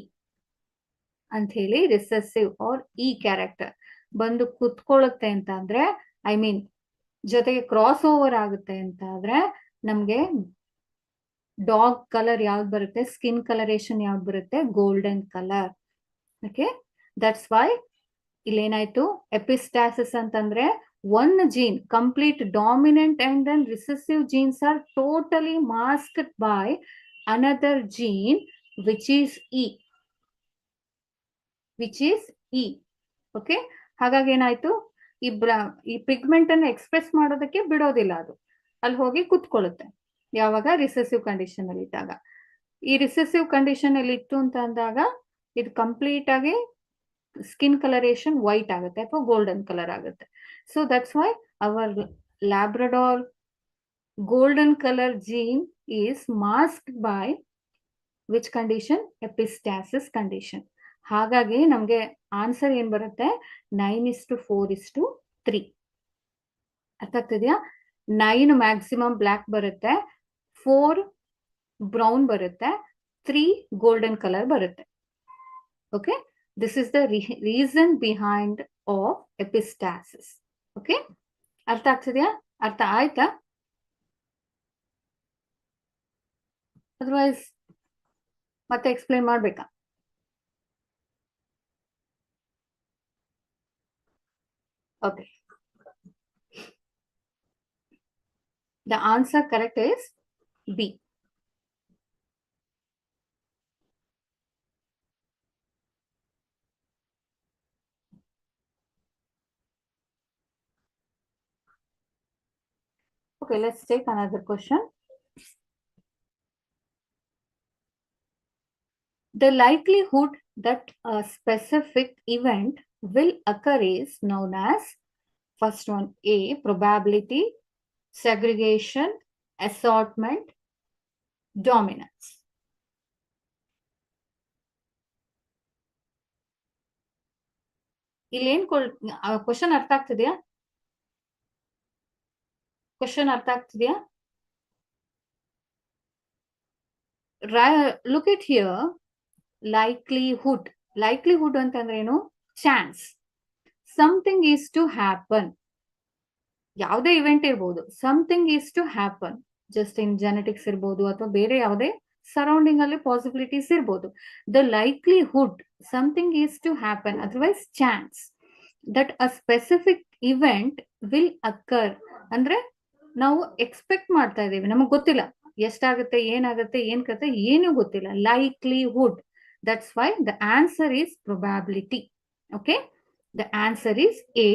ಅಂತ ಹೇಳಿ ರಿಸೆಸಿವ್ ಆರ್ ಇ ಕ್ಯಾರೆಕ್ಟರ್ ಬಂದು ಕುತ್ಕೊಳ್ಳುತ್ತೆ ಅಂತ ಅಂದ್ರೆ, ಐ ಮೀನ್ ಜೊತೆಗೆ ಕ್ರಾಸ್ ಓವರ್ ಆಗುತ್ತೆ ಅಂತ ಆದ್ರೆ, ನಮ್ಗೆ ಡಾಗ್ ಕಲರ್ ಯಾವ್ದು ಬರುತ್ತೆ, ಸ್ಕಿನ್ ಕಲರೇಷನ್ ಯಾವ್ದು ಬರುತ್ತೆ? Golden colour. Okay, that's why ಇಲ್ಲೇನಾಯ್ತು, ಎಪಿಸ್ಟಾಸಿಸ್ ಅಂತಂದ್ರೆ one gene, complete dominant and then recessive genes are totally masked by another gene which is E. Okay, ಹಾಗಾಗಿ ಏನಾಯ್ತು, ಈ ಪಿಗ್ಮೆಂಟ್ ಅನ್ನು ಎಕ್ಸ್ಪ್ರೆಸ್ ಮಾಡೋದಕ್ಕೆ ಬಿಡೋದಿಲ್ಲ, ಅದು ಅಲ್ಲಿ ಹೋಗಿ ಕುತ್ಕೊಳ್ಳುತ್ತೆ. ಯಾವಾಗ? ರಿಸೆಸಿವ್ ಕಂಡೀಷನ್ ಅಲ್ಲಿ ಇದ್ದಾಗ. ಈ ರಿಸೆಸಿವ್ ಕಂಡೀಷನ್ ಅಲ್ಲಿ ಇತ್ತು ಅಂತ ಅಂದಾಗ ಇದು ಕಂಪ್ಲೀಟ್ ಆಗಿ ಸ್ಕಿನ್ ಕಲರೇಷನ್ ವೈಟ್ ಆಗುತ್ತೆ ಅಥವಾ ಗೋಲ್ಡನ್ ಕಲರ್ ಆಗುತ್ತೆ. So that's why our Labrador golden colour gene is masked by which condition? Epistasis condition. ಹಾಗಾಗಿ ನಮ್ಗೆ ಆನ್ಸರ್ ಏನ್ ಬರುತ್ತೆ? 9:4:3. ಅರ್ಥ ಆಗ್ತಿದ್ಯಾ? 9 ಮ್ಯಾಕ್ಸಿಮಮ್ ಬ್ಲ್ಯಾಕ್ ಬರುತ್ತೆ, 4 ಬ್ರೌನ್ ಬರುತ್ತೆ, 3 ಗೋಲ್ಡನ್ ಕಲರ್ ಬರುತ್ತೆ. Okay, this is the reason behind of epistasis. Okay, ಅರ್ಥ ಆಗ್ತಿದೆಯಾ? ಅರ್ಥ ಆಯ್ತಾ? ಅದರ್ವೈಸ್ ಮತ್ತೆ ಎಕ್ಸ್ಪ್ಲೇನ್ ಮಾಡ್ಬೇಕಾ? Okay, the answer correct is B. Okay, let's take another question. The likelihood that a specific event will occur is known as, first one, A, probability, segregation, assortment, dominance. ಇಲ್ಲೇನ್ question ಅರ್ಥ ಆಗ್ತಿದೆಯಾ? Question ಅರ್ಥ ಆಗ್ತಿದೆಯಾ? Look at here, likelihood. Likelihood ಅಂತಂದ್ರೆ ಏನು? Chance. Something is to happen. ಯಾವುದೇ event ಇರ್ಬೋದು, something is to happen. Just in genetics ಇರ್ಬೋದು ಅಥವಾ ಬೇರೆ ಯಾವುದೇ ಸರೌಂಡಿಂಗ್ ಅಲ್ಲಿ ಪಾಸಿಬಿಲಿಟೀಸ್ ಇರ್ಬೋದು. The likelihood something is to happen, otherwise chance, that a specific event will occur. ಅಂದ್ರೆ ನಾವು ಎಕ್ಸ್ಪೆಕ್ಟ್ ಮಾಡ್ತಾ ಇದ್ದೀವಿ, ನಮಗ್ ಗೊತ್ತಿಲ್ಲ ಎಷ್ಟಾಗುತ್ತೆ, ಏನಾಗುತ್ತೆ, ಏನ್ ಕತೆ ಏನು ಗೊತ್ತಿಲ್ಲ. Likelihood, that's why the answer is probability. Okay, the answer is A,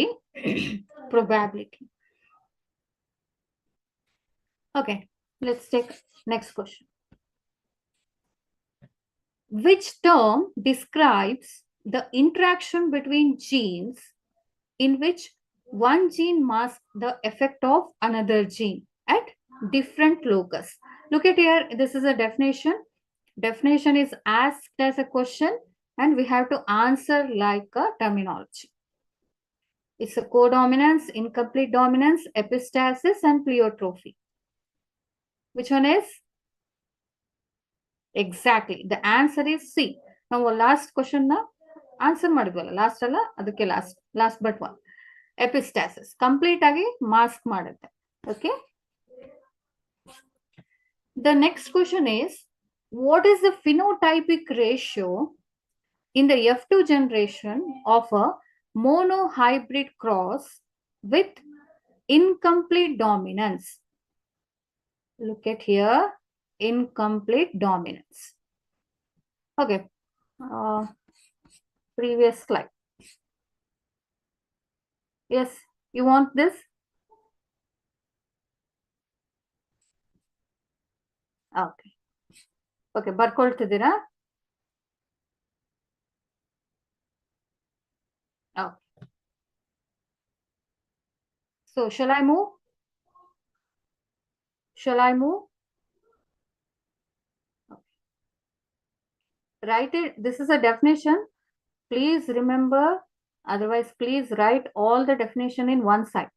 probability. Okay, let's take next question. Which term describes the interaction between genes in which one gene masks the effect of another gene at different locus? Look at here, this is a definition. Definition is asked as a question and we have to answer like a terminology. It's a codominance, incomplete dominance, epistasis, and pleiotrophy. Which one is? Exactly. The answer is C. Now, last question na answer madidwala. Last alla, adakke last but one. Epistasis. Complete agi mask madutte. Okay. The next question is, what is the phenotypic ratio in the F2 generation of a monohybrid cross with incomplete dominance? Look at here, incomplete dominance. Okay, previous slide. Yes, you want this? Okay. Okay, ಬರ್ಕೊಳ್ತಿದ್ದೀರಾ? Okay. So, shall I move? Shall I move? Okay. Write it. This is a definition. Please remember, otherwise please write all the definition in one side.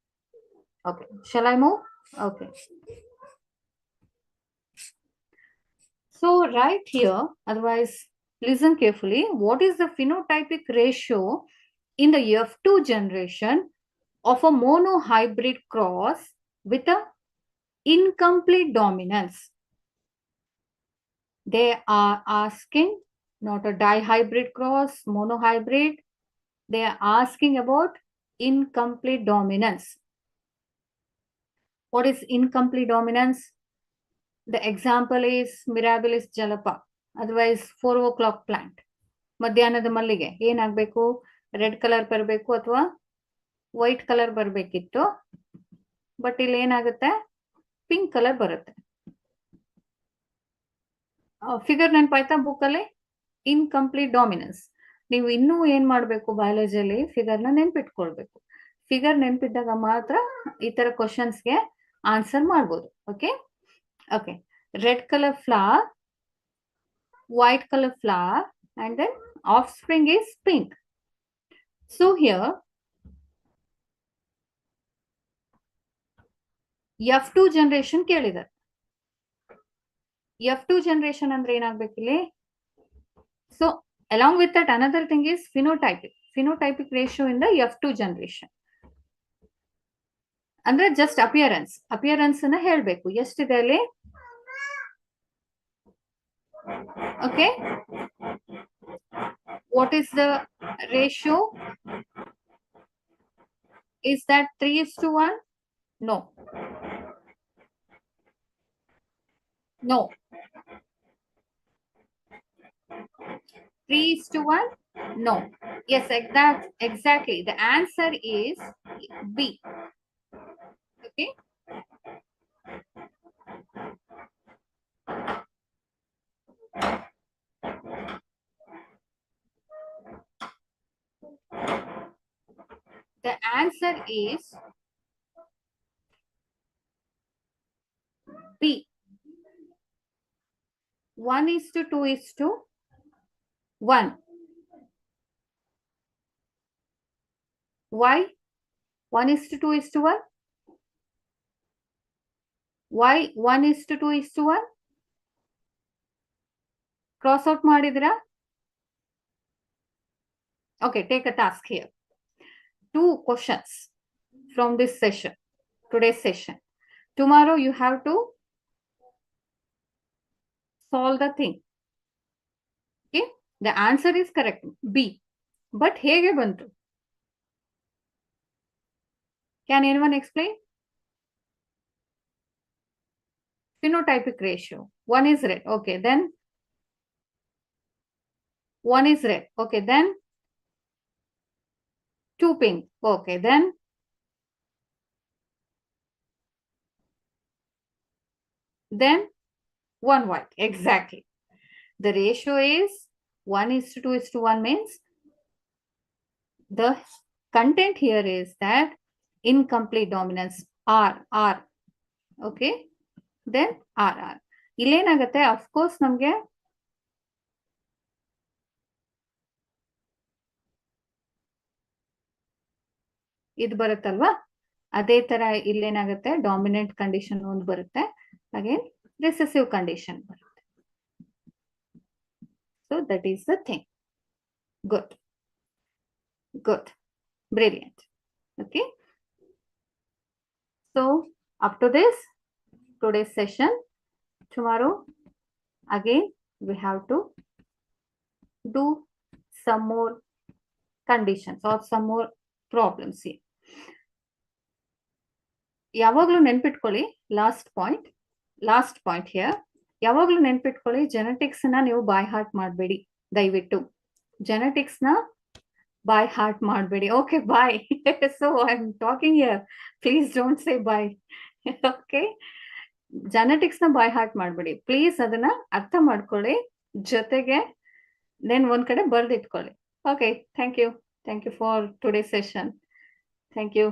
Okay, shall I move? Okay. So right here, otherwise listen carefully, what is the phenotypic ratio in the F2 generation of a monohybrid cross with a incomplete dominance? They are asking not a dihybrid cross, monohybrid. They are asking about incomplete dominance. What is incomplete dominance? The example is Mirabilis jalapa, otherwise 4 o'clock plant. ಮಧ್ಯಾಹ್ನದ ಮಲ್ಲಿಗೆ ಏನಾಗಬೇಕು? Red colour ಬರಬೇಕು ಅಥವಾ white colour ಬರಬೇಕಿತ್ತು, but ಇಲ್ಲಿ ಏನಾಗುತ್ತೆ? Pink colour ಬರುತ್ತೆ. Figure ನೆನಪಾಯ್ತಾ ಬುಕ್ಕಲ್ಲಿ? Incomplete dominance. ನೀವು ಇನ್ನೂ ಏನ್ ಮಾಡಬೇಕು? ಬಯಾಲಜಿಯಲ್ಲಿ ಫಿಗರ್ನ ನೆನ್ಪಿಟ್ಕೊಳ್ಬೇಕು. ಫಿಗರ್ ನೆನ್ಪಿದ್ದಾಗ ಮಾತ್ರ ಈ ತರ ಕ್ವಶನ್ಸ್ಗೆ ಆನ್ಸರ್ ಮಾಡ್ಬೋದು. Okay okay, red colour flower, white color flower, and then offspring is pink. So here F2 generation ಕೇಳಿದ್ದಾರೆ. F2 generation ಅಂದ್ರೆ ಏನಾಗ್ಬೇಕು ಇಲ್ಲಿ? So along with that, another thing is phenotypic ratio in the F2 generation. ಅಂದ್ರೆ just appearance ಅನ್ನ ಹೇಳ್ಬೇಕು ಎಷ್ಟಿದೆ ಅಲ್ಲಿ. Okay, what is the ratio? Is that 3:1? No. 3:1? No. Yes, exactly. The answer is B. Okay. The answer is B. 1:2:1. Why 1:2:1? Why 1:2:1? Cross out ಮಾಡಿದಿರಾ? Okay, take a task here. 2 questions from this session, today's session. Tomorrow you have to solve the thing. Okay, the answer is correct, B. But ಹೇಗೆ ಬಂತು? Can anyone explain? Phenotypic ratio. 1 is red. Okay, then 1 is red. Okay, then 2 pink. Okay, then 1 white. Exactly. The ratio is 1:2:1 means the content here is that incomplete dominance R. Okay, then RR. ಇಲ್ಲೇನಾಗತ್ತೆ, of course ನಮ್ಗೆ ಇದು ಬರುತ್ತಲ್ವಾ, ಅದೇ ತರ ಇಲ್ಲೇನಾಗುತ್ತೆ, dominant condition ಒಂದು ಬರುತ್ತೆ, again recessive condition ಬರುತ್ತೆ. So that is the thing. Good, brilliant. Okay, so up to this today's session. Tomorrow again we have to do some more conditions or some more problems here. ಯಾವಾಗಲೂ ನೆನ್ಪಿಟ್ಕೊಳ್ಳಿ, last point here, ಯಾವಾಗಲೂ ನೆನ್ಪಿಟ್ಕೊಳ್ಳಿ, genetics ನ ನೀವು by heart ಮಾಡಬೇಡಿ, ದಯವಿಟ್ಟು genetics ನ by heart ಮಾಡಬೇಡಿ. Okay, bye. So I am talking here, please don't say bye. Okay, genetics ನ ಬೈ ಹಾರ್ಟ್ ಮಾಡಬೇಡಿ ಪ್ಲೀಸ್, ಅದನ್ನ ಅರ್ಥ ಮಾಡ್ಕೊಳ್ಳಿ, ಜೊತೆಗೆ ದೆನ್ ಒಂದ್ ಕಡೆ ಬರ್ದಿಟ್ಕೊಳ್ಳಿ. Okay, thank you for today session. Thank you.